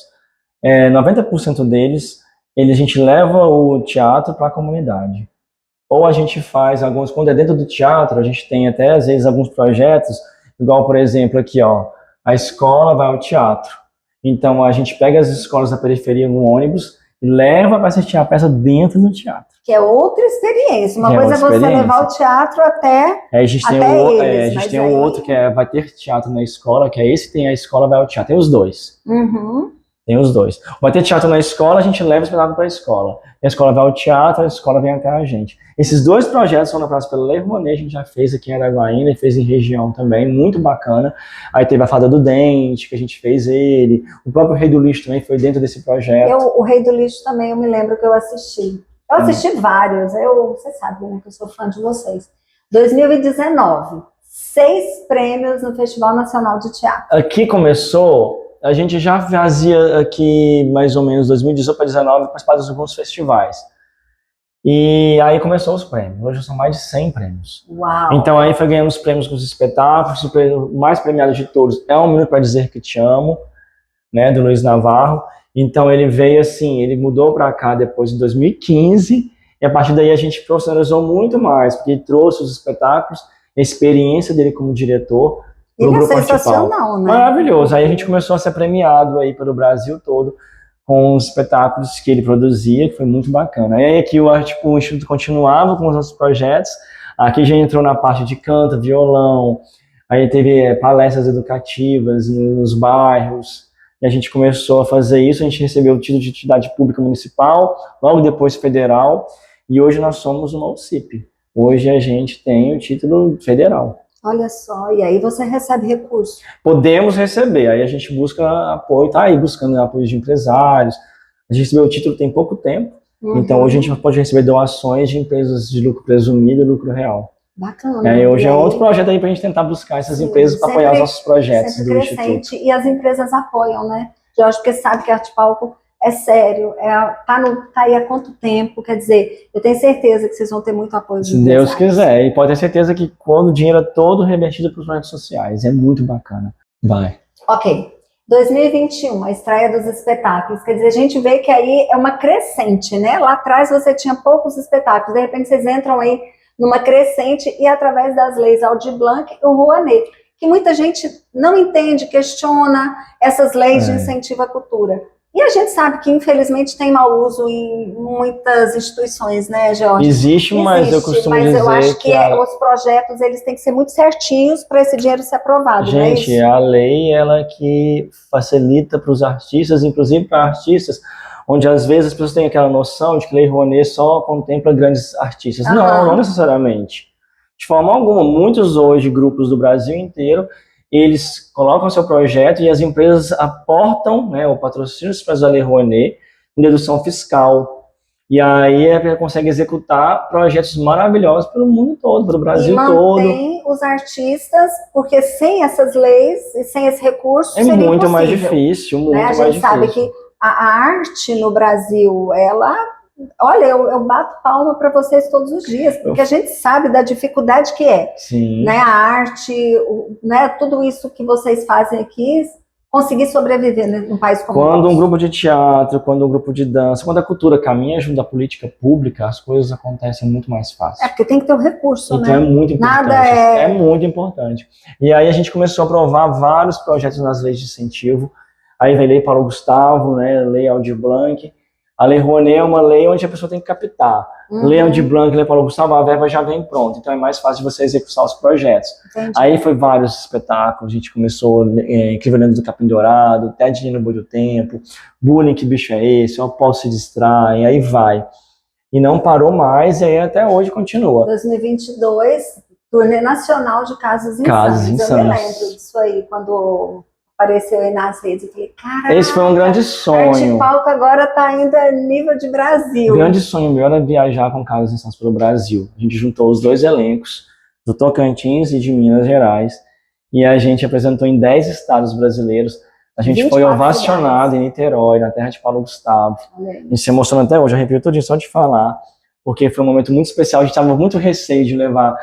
90% deles, a gente leva o teatro para a comunidade. Ou a gente faz alguns, quando é dentro do teatro, a gente tem até às vezes alguns projetos, igual por exemplo aqui, ó, a escola vai ao teatro. Então a gente pega as escolas da periferia no ônibus e leva para assistir a peça dentro do teatro. Que é outra experiência. Uma coisa é você levar o teatro até a gente tem eles, a gente tem um outro que vai ter teatro na escola, que é esse que tem a escola vai ao teatro. Tem os dois. Uhum. Tem os dois. Vai ter teatro na escola, a gente leva o espetáculo para a escola. E a escola vai ao teatro, a escola vem até a gente. Esses 2 projetos são abraçados pela Lei Rouanet, a gente já fez aqui em Araguaína e fez em região também, muito bacana. Aí teve a Fada do Dente, que a gente fez ele. O próprio Rei do Lixo também foi dentro desse projeto. O Rei do Lixo também, eu me lembro que eu assisti. Eu assisti vários, você sabe, né, que eu sou fã de vocês. 2019, 6 prêmios no Festival Nacional de Teatro. Aqui começou, a gente já fazia aqui mais ou menos 2018 para 2019, participado de alguns festivais. E aí começou os prêmios. Hoje são mais de 100 prêmios. Uau! Então aí foi ganhando os prêmios com os espetáculos. O prêmio mais premiado de todos é Um Minuto para Dizer Que Te Amo, né, do Luiz Navarro. Então ele veio assim, ele mudou para cá depois de 2015, e a partir daí a gente profissionalizou muito mais, porque ele trouxe os espetáculos, a experiência dele como diretor pro grupo sensacional, né? Maravilhoso. Aí a gente começou a ser premiado aí pelo Brasil todo com os espetáculos que ele produzia, que foi muito bacana. Aí aqui o Instituto continuava com os outros projetos, aqui já entrou na parte de canto, violão, aí teve palestras educativas nos bairros, e a gente começou a fazer isso, a gente recebeu o título de entidade pública municipal, logo depois federal, e hoje nós somos uma OCIP. Hoje a gente tem o título federal. Olha só, e aí você recebe recurso? Podemos receber, aí a gente busca apoio, tá aí buscando apoio de empresários. A gente recebeu o título tem pouco tempo, então hoje a gente pode receber doações de empresas de lucro presumido e lucro real. Bacana. Aí hoje é outro projeto aí pra gente tentar buscar essas empresas para apoiar os nossos projetos do Instituto. E as empresas apoiam, né, Jorge, porque sabe que a Arte Palco é sério, tá aí há quanto tempo, quer dizer, eu tenho certeza que vocês vão ter muito apoio de empresários. Se Deus quiser, e pode ter certeza que quando o dinheiro é todo revertido para os projetos sociais, é muito bacana. Vai. Ok, 2021, a estreia dos espetáculos, quer dizer, a gente vê que aí é uma crescente, né, lá atrás você tinha poucos espetáculos, de repente vocês entram aí numa crescente e através das leis Aldir Blanc e o Rouanet, que muita gente não entende, questiona essas leis de incentivo à cultura. E a gente sabe que, infelizmente, tem mau uso em muitas instituições, né, Jorge? Existe, mas eu costumo dizer mas eu acho que os projetos, eles têm que ser muito certinhos para esse dinheiro ser aprovado, não é isso? Gente, a lei, ela que facilita para os artistas, inclusive para artistas, onde às vezes as pessoas têm aquela noção de que a Lei Rouanet só contempla grandes artistas. Não necessariamente. De forma alguma. Muitos hoje, grupos do Brasil inteiro, eles colocam seu projeto e as empresas aportam, né, o patrocínio para a Lei Rouanet em dedução fiscal. E aí a consegue executar projetos maravilhosos pelo mundo todo, pelo Brasil todo. E mantém os artistas, porque sem essas leis e sem esse recurso seria muito impossível, mais difícil, muito mais mais difícil. A gente sabe que a arte no Brasil, olha, eu bato palma para vocês todos os dias, porque a gente sabe da dificuldade que é. Sim. Né, a arte, né, tudo isso que vocês fazem aqui, conseguir sobreviver num país como o nosso. Quando um grupo de teatro, quando um grupo de dança, quando a cultura caminha junto à política pública, as coisas acontecem muito mais fácil. Porque tem que ter o recurso, então, né? É muito importante. É muito importante. E aí a gente começou a aprovar vários projetos nas leis de incentivo. Aí vem Lei Paulo Gustavo, né, Lei Aldir Blanc. A Lei Rouanet é uma lei onde a pessoa tem que captar. Lei Aldir Blanc, Lei Paulo Gustavo, a verba já vem pronta. Então é mais fácil de você executar os projetos. Entendi. Aí foi vários espetáculos. A gente começou Incrível Lenda do Capim Dourado, Ted no Boi do Tempo, Bullying, Que Bicho é Esse? O Posso Se Distrai, aí vai. E não parou mais, e aí até hoje continua. 2022, turnê nacional de Casas Insanas. Eu me lembro disso aí, quando apareceu aí nas redes, eu falei, cara, esse foi um grande sonho. Arte Palco agora tá indo a nível de Brasil. O grande sonho meu era viajar com Casas Insanas pelo Brasil. A gente juntou os dois elencos, do Tocantins e de Minas Gerais, e a gente apresentou em 10 estados brasileiros. A gente foi ovacionado em Niterói, na terra de Paulo Gustavo. A gente se emociona até hoje, arrepio tudinho só de falar, porque foi um momento muito especial. A gente estava muito receio de levar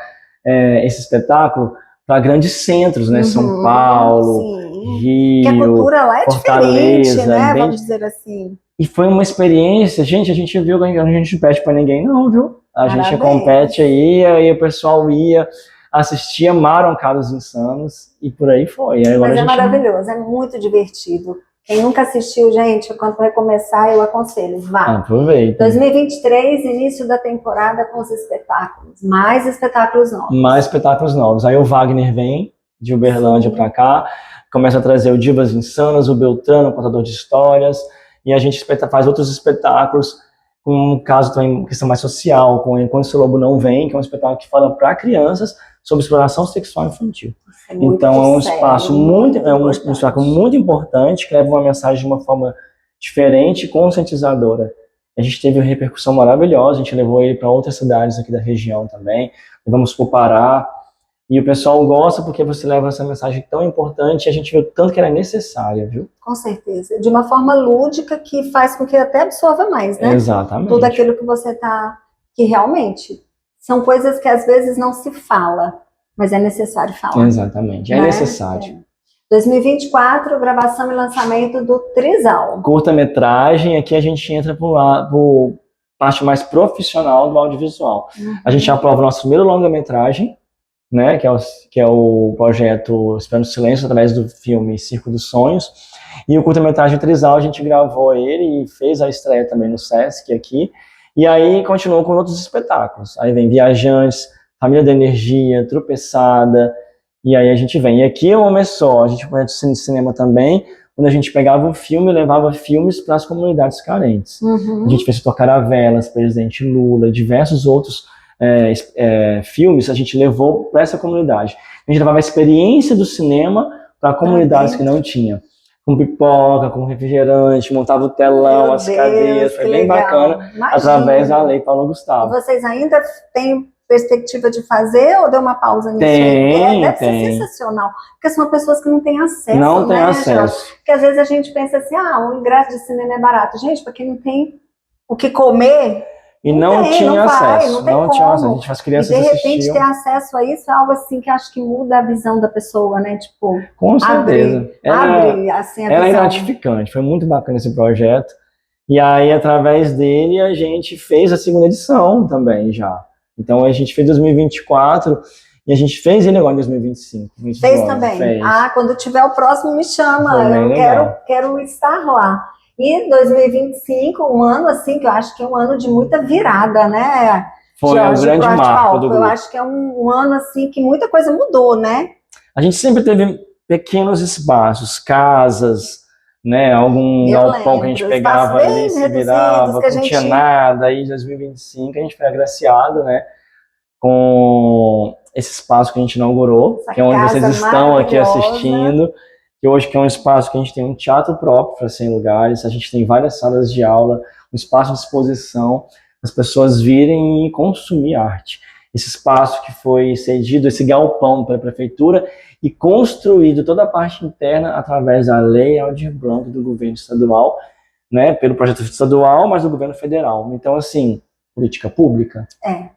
esse espetáculo para grandes centros, né? São Paulo, Rio, que a cultura lá é Fortaleza, diferente, né? Vamos dizer assim. E foi uma experiência, gente, a gente viu que a gente não pede para ninguém não, viu? A gente compete aí, aí o pessoal ia, assistia, amaram Casas Insanas e por aí foi. Aí agora mas maravilhoso, é muito divertido. Quem nunca assistiu, gente, quando vai começar, eu aconselho, vá. Aproveita. 2023, início da temporada com os espetáculos. Mais espetáculos novos. Mais espetáculos novos. Aí o Wagner vem de Uberlândia para cá, começa a trazer o Divas Insanas, o Beltrano, o Contador de Histórias, e a gente faz outros espetáculos, com um caso também, questão mais social, com Enquanto Seu Lobo Não Vem, que é um espetáculo que fala para crianças sobre exploração sexual infantil. Então é um espaço um espetáculo muito importante, que leva uma mensagem de uma forma diferente e conscientizadora. A gente teve uma repercussão maravilhosa, a gente levou ele para outras cidades aqui da região também, levamos para o Pará, e o pessoal gosta porque você leva essa mensagem tão importante e a gente viu tanto que era necessária, viu? Com certeza. De uma forma lúdica que faz com que até absorva mais, né? Exatamente. Tudo aquilo que você tá... Que realmente são coisas que às vezes não se fala, mas é necessário falar. Exatamente, é necessário. 2024, gravação e lançamento do Trisal. Curta-metragem, aqui a gente entra por parte mais profissional do audiovisual. A gente aprova o nosso primeiro longa-metragem, né, que é o projeto Esperando o Silêncio, através do filme Circo dos Sonhos. E o curta-metragem Trisal, a gente gravou ele e fez a estreia também no Sesc aqui. E aí continuou com outros espetáculos. Aí vem Viajantes, Família da Energia, Tropeçada, e aí a gente vem. E aqui é um homem só, a gente projeto de cinema também, quando a gente pegava um filme e levava filmes para as comunidades carentes. A gente fez Caravelas, Presidente Lula, diversos outros filmes a gente levou para essa comunidade. A gente levava a experiência do cinema para comunidades que não tinham. Com pipoca, com refrigerante, montava o telão, as cadeiras, foi bem bacana, através da Lei Paulo Gustavo. E vocês ainda têm perspectiva de fazer ou deu uma pausa nisso? Deve ser sensacional, porque são pessoas que não têm acesso. Não tem acesso. Porque às vezes a gente pensa assim, o ingresso de cinema é barato. Gente, para quem não tem o que comer... E não tinha acesso. Não tinha acesso. A gente faz crianças e de repente ter acesso a isso é algo assim que acho que muda a visão da pessoa, né? Tipo, com certeza. Abre assim a visão. Era gratificante, foi muito bacana esse projeto. E aí, através dele, a gente fez a segunda edição também já. Então, a gente fez 2024 e a gente fez ele agora em 2025. Fez também? Fez. Quando tiver o próximo, me chama. Eu quero estar lá. E 2025, um ano assim, que eu acho que é um ano de muita virada, né? Foi um grande marco do grupo. Eu acho que é um ano assim que muita coisa mudou, né? A gente sempre teve pequenos espaços, casas, né? Algum galpão que a gente pegava ali, se virava, não tinha nada. Aí em 2025 a gente foi agraciado, né? Com esse espaço que a gente inaugurou, que é onde vocês estão aqui assistindo. Que hoje que é um espaço que a gente tem um teatro próprio para 100 lugares, a gente tem várias salas de aula, um espaço de exposição, as pessoas virem e consumir arte. Esse espaço que foi cedido, esse galpão para a prefeitura e construído toda a parte interna através da Lei Aldir Blanc do governo estadual, né, pelo projeto estadual, mas do governo federal. Então, assim, política pública,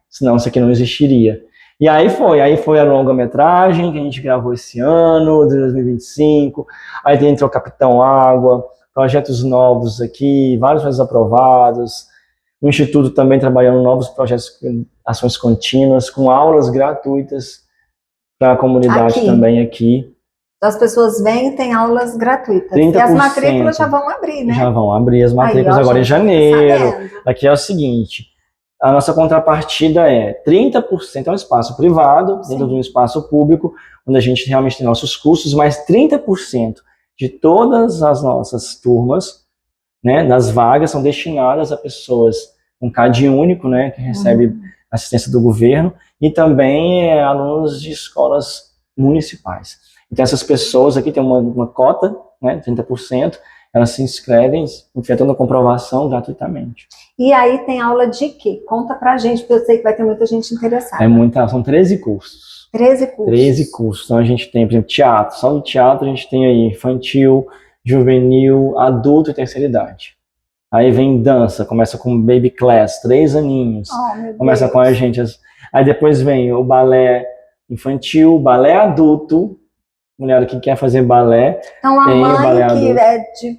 senão isso aqui não existiria. E aí foi a longa-metragem que a gente gravou esse ano, de 2025, aí entrou o Capitão Água, projetos novos aqui, vários projetos aprovados, o Instituto também trabalhando novos projetos, ações contínuas, com aulas gratuitas para a comunidade também aqui. As pessoas vêm e têm aulas gratuitas. 30%. E as matrículas já vão abrir, né? Já vão abrir as matrículas agora em janeiro. Aqui é o seguinte... A nossa contrapartida é 30% é um espaço privado, dentro de um espaço público, onde a gente realmente tem nossos cursos, mas 30% de todas as nossas turmas, né, das vagas, são destinadas a pessoas com CAD único, né, que recebe assistência do governo, e também alunos de escolas municipais. Então essas pessoas aqui têm uma cota, né, 30%, elas se inscrevem, enfrentando a comprovação gratuitamente. E aí tem aula de quê? Conta pra gente, porque eu sei que vai ter muita gente interessada. São 13 cursos. 13 cursos. 13 cursos. Então a gente tem, por exemplo, teatro. Só no teatro a gente tem aí infantil, juvenil, adulto e terceira idade. Aí vem dança, começa com baby class, 3 aninhos. Começa com a gente. Aí depois vem o balé infantil, balé adulto, mulher que quer fazer balé. Então a mãe que é de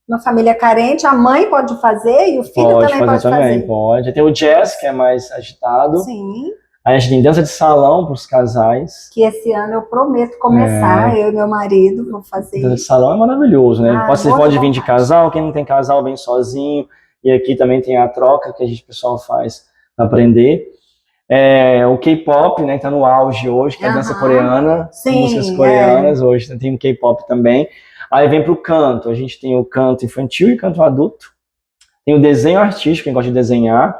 uma família carente, a mãe pode fazer e o filho também pode fazer. Pode. Tem o jazz, que é mais agitado. Sim. Aí a gente tem dança de salão para os casais. Que esse ano eu prometo começar, eu e meu marido vou fazer. Dança de salão é maravilhoso, né? Você pode vir de casal, quem não tem casal vem sozinho. E aqui também tem a troca que o pessoal faz para aprender. O K-pop, né, que tá no auge hoje, que é a dança coreana, músicas coreanas, hoje tem o K-pop também. Aí vem pro canto, a gente tem o canto infantil e canto adulto, tem o desenho artístico, quem gosta de desenhar,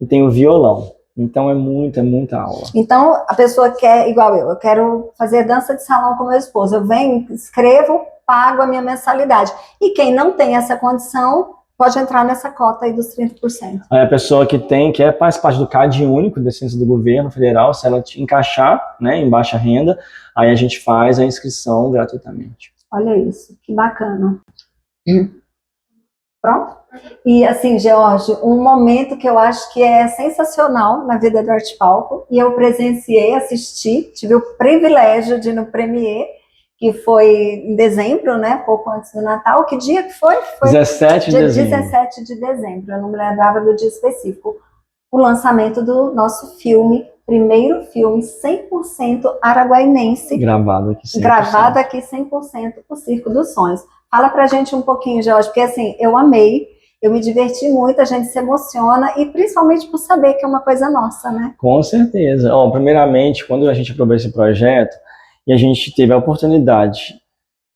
e tem o violão. Então é muita aula. Então a pessoa quer, igual eu quero fazer dança de salão com meu esposo, eu venho, escrevo, pago a minha mensalidade. E quem não tem essa condição, pode entrar nessa cota aí dos 30%. Aí a pessoa que quer participar do CAD único, Decência do Governo Federal, se ela te encaixar, né, em baixa renda, aí a gente faz a inscrição gratuitamente. Olha isso, que bacana. Pronto? E assim, George, um momento que eu acho que é sensacional na vida do Arte Palco, e eu presenciei, assisti, tive o privilégio de ir no Premiere, que foi em dezembro, né, pouco antes do Natal. Que dia que foi? Foi 17 de dezembro. 17 de dezembro, eu não me lembrava do dia específico. O lançamento do nosso filme, primeiro filme 100% araguainense. Gravado aqui 100%. Gravado aqui 100%, o Circo dos Sonhos. Fala pra gente um pouquinho, Jorge, porque assim, eu amei, eu me diverti muito, a gente se emociona, e principalmente por saber que é uma coisa nossa, né? Com certeza. Primeiramente, quando a gente aprovou esse projeto, e a gente teve a oportunidade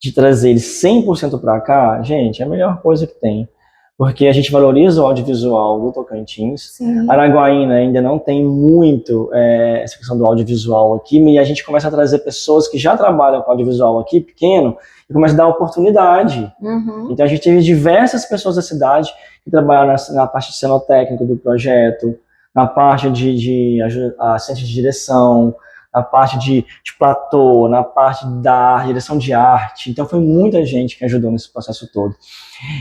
de trazer ele 100% para cá, gente, é a melhor coisa que tem. Porque a gente valoriza o audiovisual do Tocantins. Sim. Araguaína ainda não tem muito essa questão do audiovisual aqui, e a gente começa a trazer pessoas que já trabalham com audiovisual aqui, pequeno, e começa a dar oportunidade. Uhum. Então a gente teve diversas pessoas da cidade que trabalharam na parte de cenotécnico do projeto, na parte de assistente de direção, na parte de platô, na parte da direção de arte. Então foi muita gente que ajudou nesse processo todo.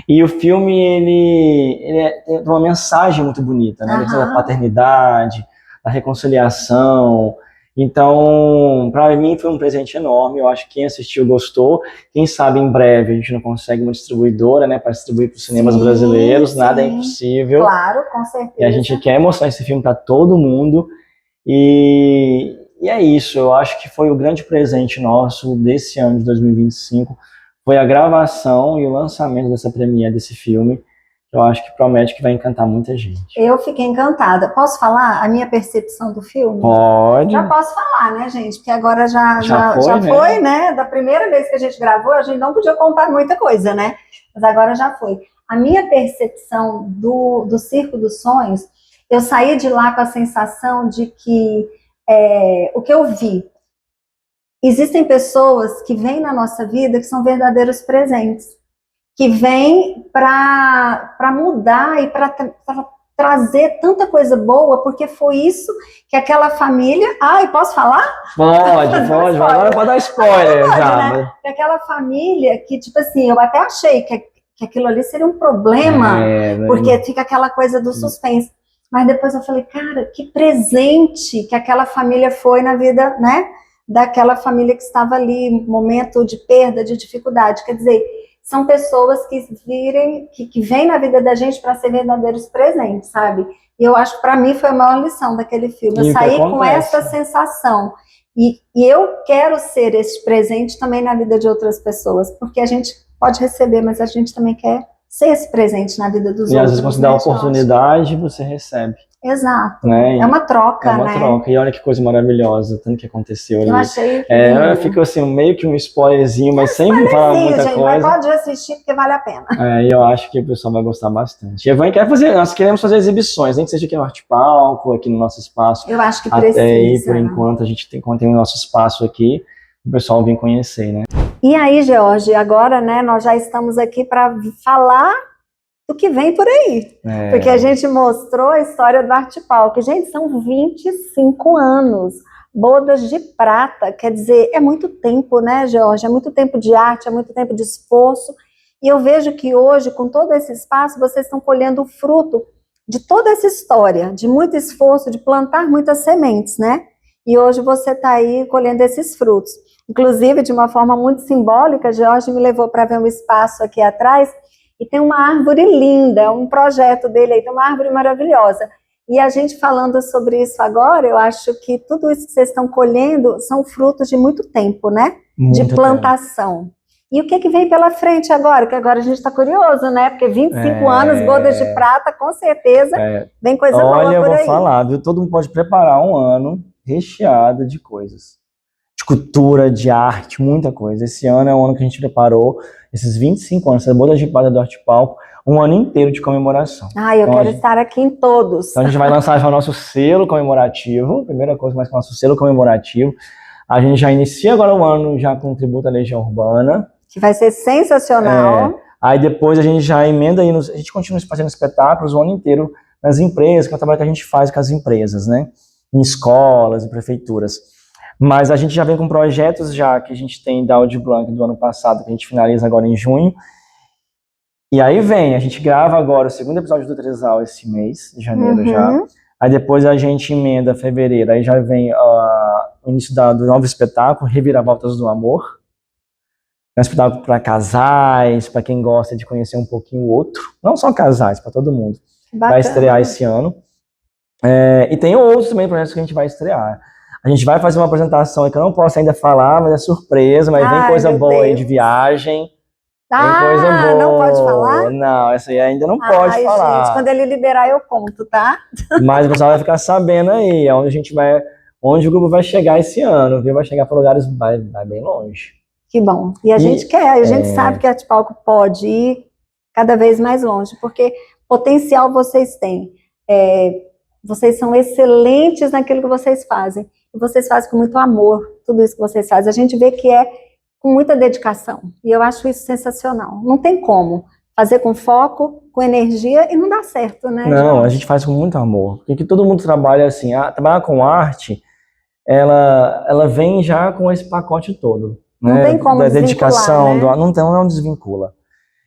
E o filme, ele tem uma mensagem muito bonita, né? Ele tem a paternidade, a reconciliação. Então, para mim foi um presente enorme. Eu acho que quem assistiu gostou. Quem sabe em breve a gente não consegue uma distribuidora, né, para distribuir para os cinemas brasileiros. Sim. Nada é impossível. Claro, com certeza. E a gente quer mostrar esse filme para todo mundo. E é isso. Eu acho que foi o grande presente nosso desse ano de 2025. Foi a gravação e o lançamento dessa premiere desse filme. Eu acho que promete que vai encantar muita gente. Eu fiquei encantada. Posso falar a minha percepção do filme? Pode. Já posso falar, né, gente? Porque agora já foi, foi, né? Da primeira vez que a gente gravou, a gente não podia contar muita coisa, né? Mas agora já foi. A minha percepção do Circo dos Sonhos, eu saí de lá com a sensação de que o que eu vi, existem pessoas que vêm na nossa vida que são verdadeiros presentes, que vêm para mudar e para trazer tanta coisa boa, porque foi isso que aquela família... Ai, posso falar? Pode. Agora pode dar spoiler já. Né? Aquela família que, tipo assim, eu até achei que aquilo ali seria um problema, porque fica aquela coisa do suspense. Mas depois eu falei, cara, que presente que aquela família foi na vida, né? Daquela família que estava ali, momento de perda, de dificuldade. Quer dizer, são pessoas que vêm na vida da gente para ser verdadeiros presentes, sabe? E eu acho que para mim foi a maior lição daquele filme. Eu saí com essa sensação. E eu quero ser esse presente também na vida de outras pessoas, porque a gente pode receber, mas a gente também quer ser esse presente na vida dos outros. E às vezes quando você dá a oportunidade, você recebe. Exato. Né? É uma troca, né? É uma troca. E olha que coisa maravilhosa, tanto que aconteceu ali. Eu achei ficou assim, meio que um spoilerzinho, mas sem falar muita gente, coisa. Mas pode assistir porque vale a pena. E eu acho que o pessoal vai gostar bastante. Nós queremos fazer exibições, nem que seja aqui no Arte Palco, aqui no nosso espaço. Eu acho que precisa. Até aí, por enquanto, a gente tem o nosso espaço aqui, o pessoal vem conhecer, né? E aí, George, agora, né, nós já estamos aqui para falar do que vem por aí. Porque a gente mostrou a história do Arte Palco. Gente, são 25 anos. Bodas de prata, quer dizer, é muito tempo, né, George? É muito tempo de arte, é muito tempo de esforço. E eu vejo que hoje, com todo esse espaço, vocês estão colhendo o fruto de toda essa história, de muito esforço, de plantar muitas sementes, né? E hoje você está aí colhendo esses frutos. Inclusive, de uma forma muito simbólica, George me levou para ver um espaço aqui atrás, e tem uma árvore linda, um projeto dele aí, tem uma árvore maravilhosa. E a gente falando sobre isso agora, eu acho que tudo isso que vocês estão colhendo são frutos de muito tempo, né? De plantação. E o que vem pela frente agora? Que agora a gente está curioso, né? Porque 25 anos, bodas de prata, com certeza, vem coisa boa por aí. Olha, eu vou falar, viu? Todo mundo pode preparar um ano recheado de coisas. De cultura, de arte, muita coisa. Esse ano é o ano que a gente preparou, esses 25 anos, essa bodas de prata do Arte Palco, um ano inteiro de comemoração. Eu quero estar aqui em todos. Então a gente vai lançar já o nosso selo comemorativo, primeira coisa, mais com o nosso selo comemorativo. A gente já inicia agora o ano já com o tributo à Legião Urbana. Que vai ser sensacional. Aí depois a gente já emenda aí, a gente continua fazendo espetáculos o ano inteiro nas empresas, que é o trabalho que a gente faz com as empresas, né? Em escolas e prefeituras. Mas a gente já vem com projetos já que a gente tem da Audi Blanc do ano passado, que a gente finaliza agora em junho. E aí a gente grava agora o segundo episódio do Tresal esse mês, de janeiro já. Aí depois a gente emenda fevereiro, aí já vem o início do novo espetáculo, Reviravoltas do Amor. É um espetáculo para casais, para quem gosta de conhecer um pouquinho o outro. Não só casais, para todo mundo. Bacana. Vai estrear esse ano. E tem outros também projetos que a gente vai estrear. A gente vai fazer uma apresentação que eu não posso ainda falar, mas é surpresa, mas vem coisa boa aí de viagem. Tem coisa boa. Não pode falar? Não, essa aí ainda não pode falar. Gente, quando ele liberar eu conto, tá? Mas o pessoal vai ficar sabendo aí, onde o grupo vai chegar esse ano, viu? Vai chegar para lugares, vai bem longe. Que bom. E a gente sabe que a Arte Palco pode ir cada vez mais longe, porque potencial vocês têm. Vocês são excelentes naquilo que vocês fazem. E vocês fazem com muito amor, tudo isso que vocês fazem. A gente vê que é com muita dedicação. E eu acho isso sensacional. Não tem como fazer com foco, com energia e não dá certo, né? Não, a gente faz com muito amor. Porque todo mundo trabalha assim, trabalhar com arte, ela vem já com esse pacote todo. Não, né? Tem como da dedicação, né? não desvincula.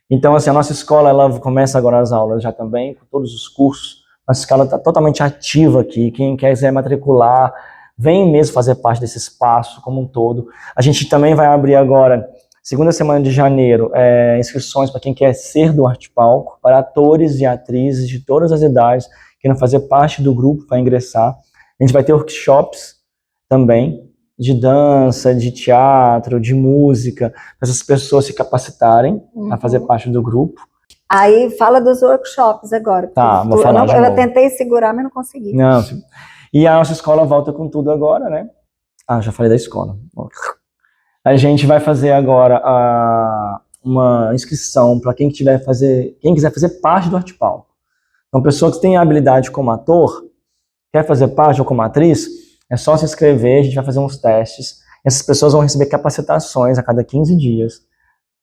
Então, assim, a nossa escola, ela começa agora as aulas já também, com todos os cursos. Nossa escola está totalmente ativa aqui. Quem quiser matricular, vem mesmo fazer parte desse espaço como um todo. A gente também vai abrir agora, segunda semana de janeiro, inscrições para quem quer ser do Arte Palco, para atores e atrizes de todas as idades, que queiram fazer parte do grupo para ingressar. A gente vai ter workshops também, de dança, de teatro, de música, para essas pessoas se capacitarem a fazer parte do grupo. Aí fala dos workshops agora. Tá, vou falar de eu novo. tentei segurar, mas não consegui. Não, e a nossa escola volta com tudo agora, né? Já falei da escola. A gente vai fazer agora uma inscrição para quem quiser fazer parte do Arte Palco. Então, pessoa que tem habilidade como ator, quer fazer parte ou como atriz, é só se inscrever, a gente vai fazer uns testes. Essas pessoas vão receber capacitações a cada 15 dias.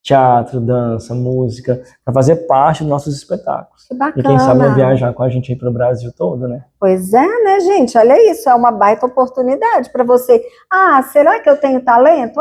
Teatro, dança, música, para fazer parte dos nossos espetáculos. Que bacana. E quem sabe viajar com a gente aí para o Brasil todo, né? Pois é, né, gente? Olha isso, é uma baita oportunidade para você. Será que eu tenho talento?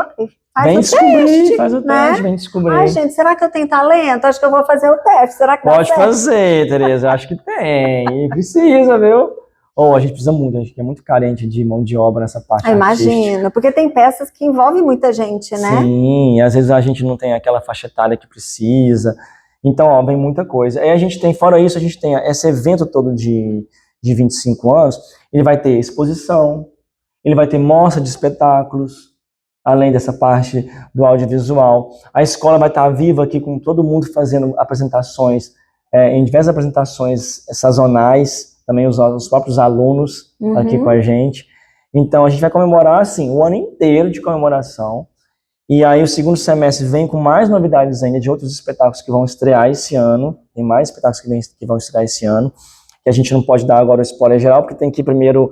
Vem descobrir, faz o teste, vem descobrir. Gente, será que eu tenho talento? Acho que eu vou fazer o teste. Será que pode fazer, Tereza, acho que tem. Precisa, viu? A gente precisa muito, a gente é muito carente de mão de obra nessa parte artística. Imagino, porque tem peças que envolvem muita gente, né? Sim, às vezes a gente não tem aquela faixa etária que precisa. Então, vem muita coisa. Aí a gente tem, fora isso, a gente tem esse evento todo de 25 anos, ele vai ter exposição, ele vai ter mostra de espetáculos, além dessa parte do audiovisual. A escola vai estar viva aqui com todo mundo fazendo apresentações, em diversas apresentações sazonais, também os próprios alunos aqui com a gente. Então, a gente vai comemorar, assim, o ano inteiro de comemoração. E aí, o segundo semestre vem com mais novidades ainda de outros espetáculos que vão estrear esse ano. Tem mais espetáculos que vão estrear esse ano, que a gente não pode dar agora o spoiler geral, porque tem que primeiro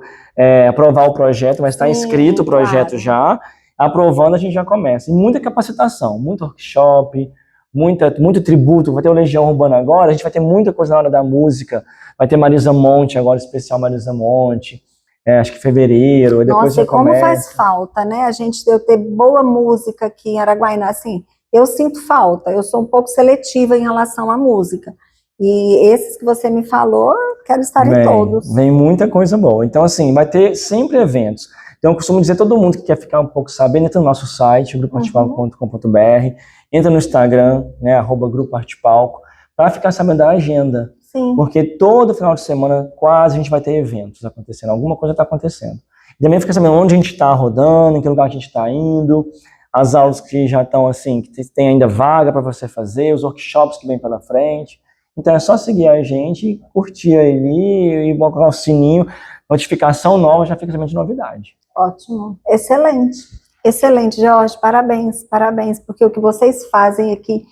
aprovar o projeto, mas está inscrito o projeto já. Aprovando, a gente já começa. E muita capacitação, muito workshop, muito tributo. Vai ter o Legião Urbana agora, a gente vai ter muita coisa na hora da música. Vai ter Marisa Monte agora, especial Marisa Monte, acho que fevereiro. E depois Nossa, e como faz falta, né? A gente ter boa música aqui em Araguaiana, assim, eu sinto falta, eu sou um pouco seletiva em relação à música. E esses que você me falou, quero estar em todos. Vem muita coisa boa. Então, assim, vai ter sempre eventos. Então, eu costumo dizer, todo mundo que quer ficar um pouco sabendo, entra no nosso site, grupoartepalco.com.br, entra no Instagram, né, @grupoartepalco, para ficar sabendo da agenda. Sim. Porque todo final de semana, quase, a gente vai ter eventos acontecendo, alguma coisa está acontecendo. E também fica sabendo onde a gente está rodando, em que lugar a gente está indo, as aulas que já estão assim, que tem ainda vaga para você fazer, os workshops que vem pela frente. Então é só seguir a gente, curtir ali e colocar o sininho, notificação nova, já fica sabendo de novidade. Ótimo, excelente, excelente, Jorge, parabéns, parabéns, porque o que vocês fazem aqui,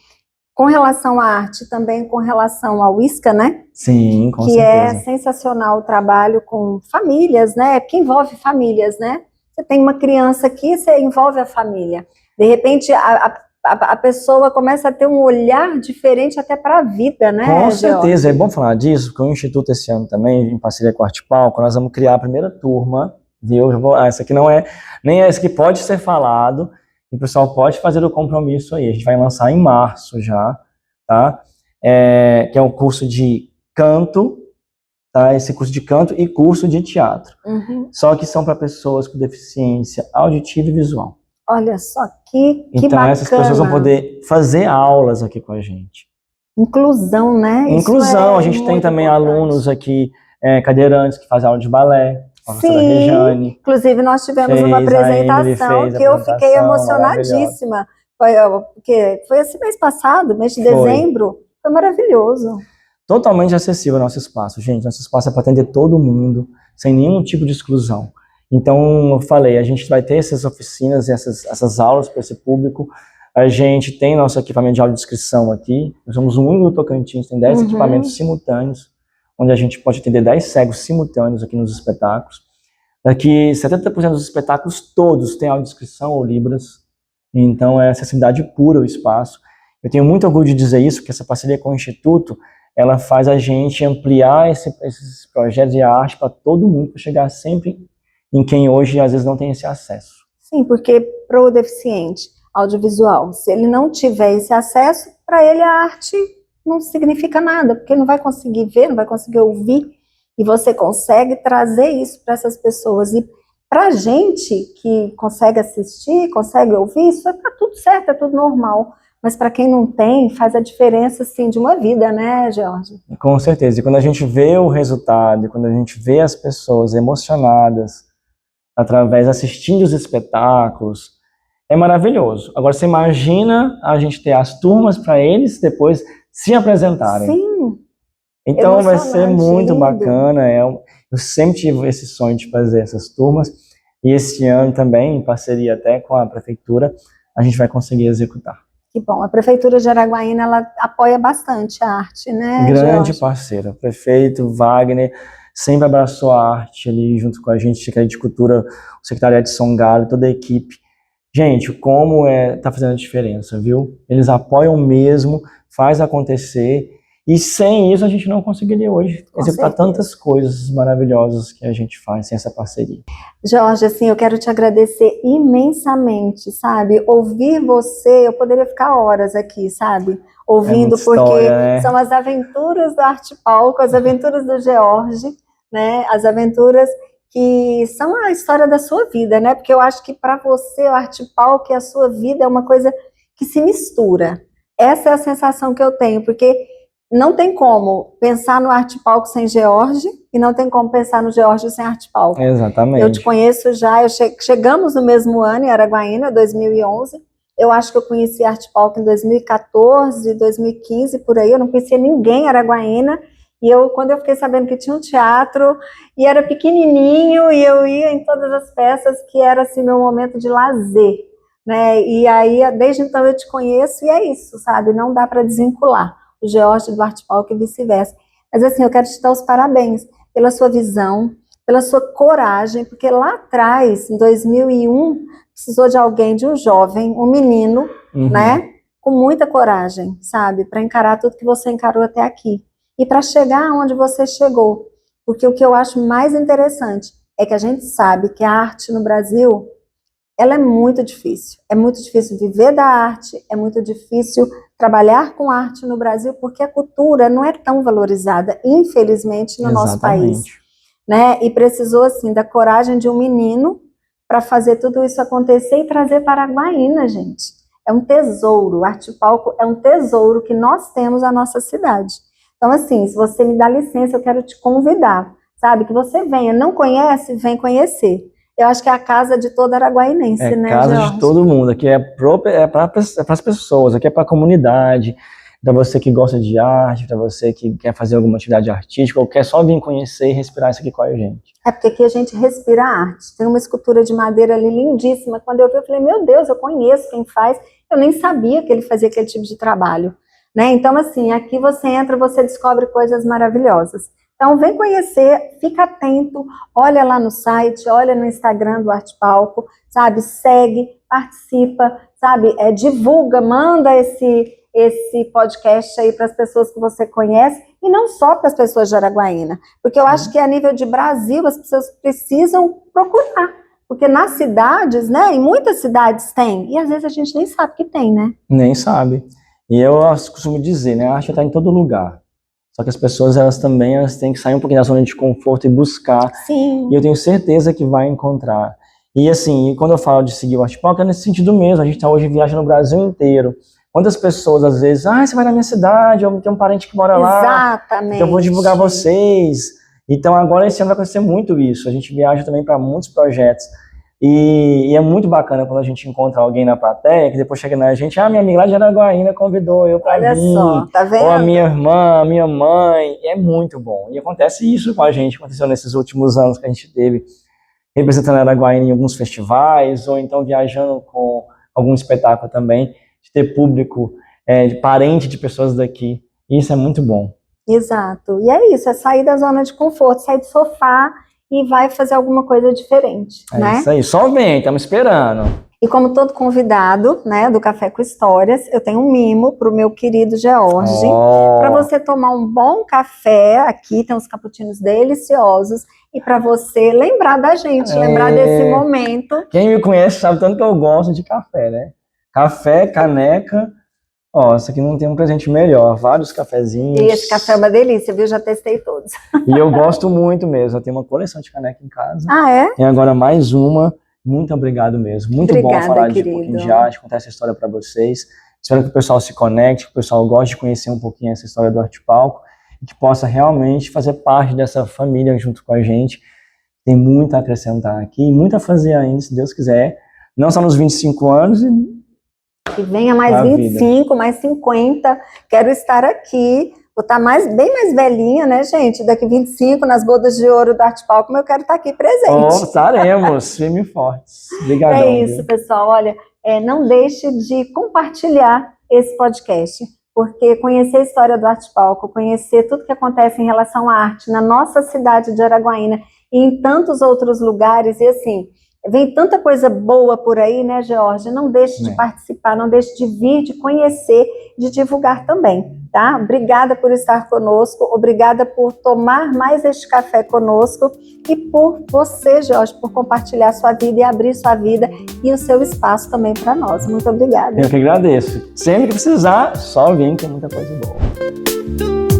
com relação à arte, também com relação ao ISCA, né? Sim, com que certeza. É sensacional o trabalho com famílias, né? Que envolve famílias, né? Você tem uma criança aqui, você envolve a família. De repente, a pessoa começa a ter um olhar diferente até para a vida, né? Com certeza, é bom falar disso, porque o Instituto esse ano também, em parceria com a Arte Palco, nós vamos criar a primeira turma, viu? Essa aqui não é, nem essa que pode ser falado, e o pessoal pode fazer o compromisso aí, a gente vai lançar em março já, tá? Que é um curso de canto, tá? Esse curso de canto e curso de teatro. Só que são para pessoas com deficiência auditiva e visual. Olha só, que então, bacana. Essas pessoas vão poder fazer aulas aqui com a gente. Inclusão, né? Inclusão, a gente tem também alunos aqui, cadeirantes, que fazem aula de balé. A professora Regiane. Inclusive nós tivemos uma apresentação que eu fiquei emocionadíssima. Foi esse mês passado, mês de dezembro, foi maravilhoso. Totalmente acessível ao nosso espaço, gente. Nosso espaço é para atender todo mundo, sem nenhum tipo de exclusão. Então, eu falei, a gente vai ter essas oficinas, essas aulas para esse público. A gente tem nosso equipamento de audiodescrição aqui. Nós somos o único do Tocantins, tem 10 equipamentos simultâneos, onde a gente pode atender 10 cegos simultâneos aqui nos espetáculos. Daqui, 70% dos espetáculos todos têm audiodescrição ou libras. Então, é acessibilidade pura o espaço. Eu tenho muito orgulho de dizer isso, porque essa parceria com o Instituto, ela faz a gente ampliar esses projetos de arte para todo mundo, para chegar sempre em quem hoje, às vezes, não tem esse acesso. Sim, porque para o deficiente audiovisual, se ele não tiver esse acesso, para ele a arte não significa nada, porque não vai conseguir ver, não vai conseguir ouvir, e você consegue trazer isso para essas pessoas. E para a gente que consegue assistir, consegue ouvir, isso tá tudo certo, é tudo normal. Mas para quem não tem, faz a diferença, assim, de uma vida, né, Jorge? Com certeza. E quando a gente vê o resultado, quando a gente vê as pessoas emocionadas, através, assistindo os espetáculos, é maravilhoso. Agora, você imagina a gente ter as turmas para eles depois se apresentarem. Sim. Então vai ser muito bacana. Eu sempre tive esse sonho de fazer essas turmas, e esse ano também, em parceria até com a prefeitura, a gente vai conseguir executar. Que bom. A Prefeitura de Araguaína, ela apoia bastante a arte, né, Grande Jorge? parceira. O prefeito Wagner sempre abraçou a arte ali junto com a gente, Secretaria de Cultura, o secretário Edson Galho, toda a equipe. Gente, como tá fazendo a diferença, viu? Eles apoiam mesmo, faz acontecer, e sem isso a gente não conseguiria hoje executar tantas coisas maravilhosas que a gente faz sem essa parceria. Jorge, assim, eu quero te agradecer imensamente, sabe? Ouvir você, eu poderia ficar horas aqui, sabe? Ouvindo, porque são as aventuras do Arte Palco, as aventuras do George, né? As aventuras que são a história da sua vida, né? Porque eu acho que para você o Arte Palco e a sua vida é uma coisa que se mistura. Essa é a sensação que eu tenho, porque não tem como pensar no Arte Palco sem George, e não tem como pensar no George sem Arte Palco. Exatamente. Eu te conheço já, chegamos no mesmo ano, em Araguaína, 2011. Eu acho que eu conheci Arte Palco em 2014, 2015, por aí. Eu não conhecia ninguém em Araguaína. E quando eu fiquei sabendo que tinha um teatro, e era pequenininho, e eu ia em todas as peças, que era assim, meu momento de lazer, né? E aí, desde então eu te conheço, e é isso, sabe? Não dá para desvincular o George do Arte Palco e vice-versa. Mas assim, eu quero te dar os parabéns pela sua visão, pela sua coragem, porque lá atrás, em 2001, precisou de alguém, de um jovem, um menino, né? Com muita coragem, sabe? Para encarar tudo que você encarou até aqui. E para chegar onde você chegou. Porque o que eu acho mais interessante é que a gente sabe que a arte no Brasil, ela é muito difícil. É muito difícil viver da arte, é muito difícil trabalhar com arte no Brasil, porque a cultura não é tão valorizada, infelizmente, no nosso país. Né? E precisou, assim, da coragem de um menino para fazer tudo isso acontecer e trazer para Araguaína, gente. É um tesouro, o Arte Palco é um tesouro que nós temos na nossa cidade. Então, assim, se você me dá licença, eu quero te convidar, sabe? Que você venha. Não conhece? Vem conhecer. Eu acho que é a casa de todo araguainense, né, casa Jorge? de todo mundo. Aqui é para as pessoas, aqui é para a comunidade, para você que gosta de arte, para você que quer fazer alguma atividade artística, ou quer só vir conhecer e respirar isso aqui com a gente. É porque aqui a gente respira arte. Tem uma escultura de madeira ali lindíssima. Quando eu vi, eu falei, meu Deus, eu conheço quem faz. Eu nem sabia que ele fazia aquele tipo de trabalho. Né? Então, assim, aqui você entra, você descobre coisas maravilhosas. Então, vem conhecer, fica atento, olha lá no site, olha no Instagram do Arte Palco, sabe? Segue, participa, sabe? Divulga, manda esse podcast aí para as pessoas que você conhece, e não só para as pessoas de Araguaína, porque eu acho que a nível de Brasil as pessoas precisam procurar, porque nas cidades, né, em muitas cidades tem, e às vezes a gente nem sabe que tem, né? Nem sabe. E eu costumo dizer, né, a arte está em todo lugar. Só que as pessoas, elas têm que sair um pouquinho da zona de conforto e buscar. Sim. E eu tenho certeza que vai encontrar. E assim, quando eu falo de seguir o Art Pop, é nesse sentido mesmo. A gente está hoje viajando no Brasil inteiro. Quantas pessoas, às vezes, você vai na minha cidade, eu tenho um parente que mora lá. Exatamente. Então eu vou divulgar vocês. Então agora esse ano vai acontecer muito isso. A gente viaja também para muitos projetos. E é muito bacana quando a gente encontra alguém na plateia, que depois chega na gente, minha amiga lá de Araguaína convidou eu para vir. Olha só, tá vendo? Ou a minha irmã, a minha mãe. É muito bom. E acontece isso com a gente, aconteceu nesses últimos anos que a gente teve representando Araguaína em alguns festivais, ou então viajando com algum espetáculo também, de ter público, de parente de pessoas daqui. Isso é muito bom. Exato. E é isso, é sair da zona de conforto, sair do sofá e vai fazer alguma coisa diferente, né? Isso aí, só vem, estamos esperando. E como todo convidado, né, do Café com Histórias, eu tenho um mimo para o meu querido George, para você tomar um bom café, aqui tem uns cappuccinos deliciosos, e para você lembrar da gente, lembrar desse momento. Quem me conhece sabe tanto que eu gosto de café, né? Café, caneca. Isso aqui não tem um presente melhor. Vários cafezinhos. E esse café é uma delícia, viu? Já testei todos. E eu gosto muito mesmo. Eu tenho uma coleção de caneca em casa. Ah, é? E agora mais uma. Muito obrigado mesmo. Muito Obrigada, bom falar querido. de um pouquinho de arte, contar essa história para vocês. Espero que o pessoal se conecte, que o pessoal goste de conhecer um pouquinho essa história do Arte Palco e que possa realmente fazer parte dessa família junto com a gente. Tem muito a acrescentar aqui, muito a fazer ainda, se Deus quiser. Não só nos 25 anos que venha mais 25, vida. Mais 50, quero estar aqui, vou estar bem mais velhinha, né, gente? Daqui 25, nas bodas de ouro do Arte Palco, eu quero estar aqui presente. Estaremos, firme e fortes. Obrigadão. É isso, viu? Pessoal, olha, não deixe de compartilhar esse podcast, porque conhecer a história do Arte Palco, conhecer tudo que acontece em relação à arte na nossa cidade de Araguaína e em tantos outros lugares, e assim, vem tanta coisa boa por aí, né, George? Não deixe de participar, não deixe de vir, de conhecer, de divulgar também, tá? Obrigada por estar conosco, obrigada por tomar mais este café conosco e por você, George, por compartilhar a sua vida e abrir sua vida e o seu espaço também para nós. Muito obrigada. Eu que agradeço. Sempre que precisar, só vir, que é muita coisa boa.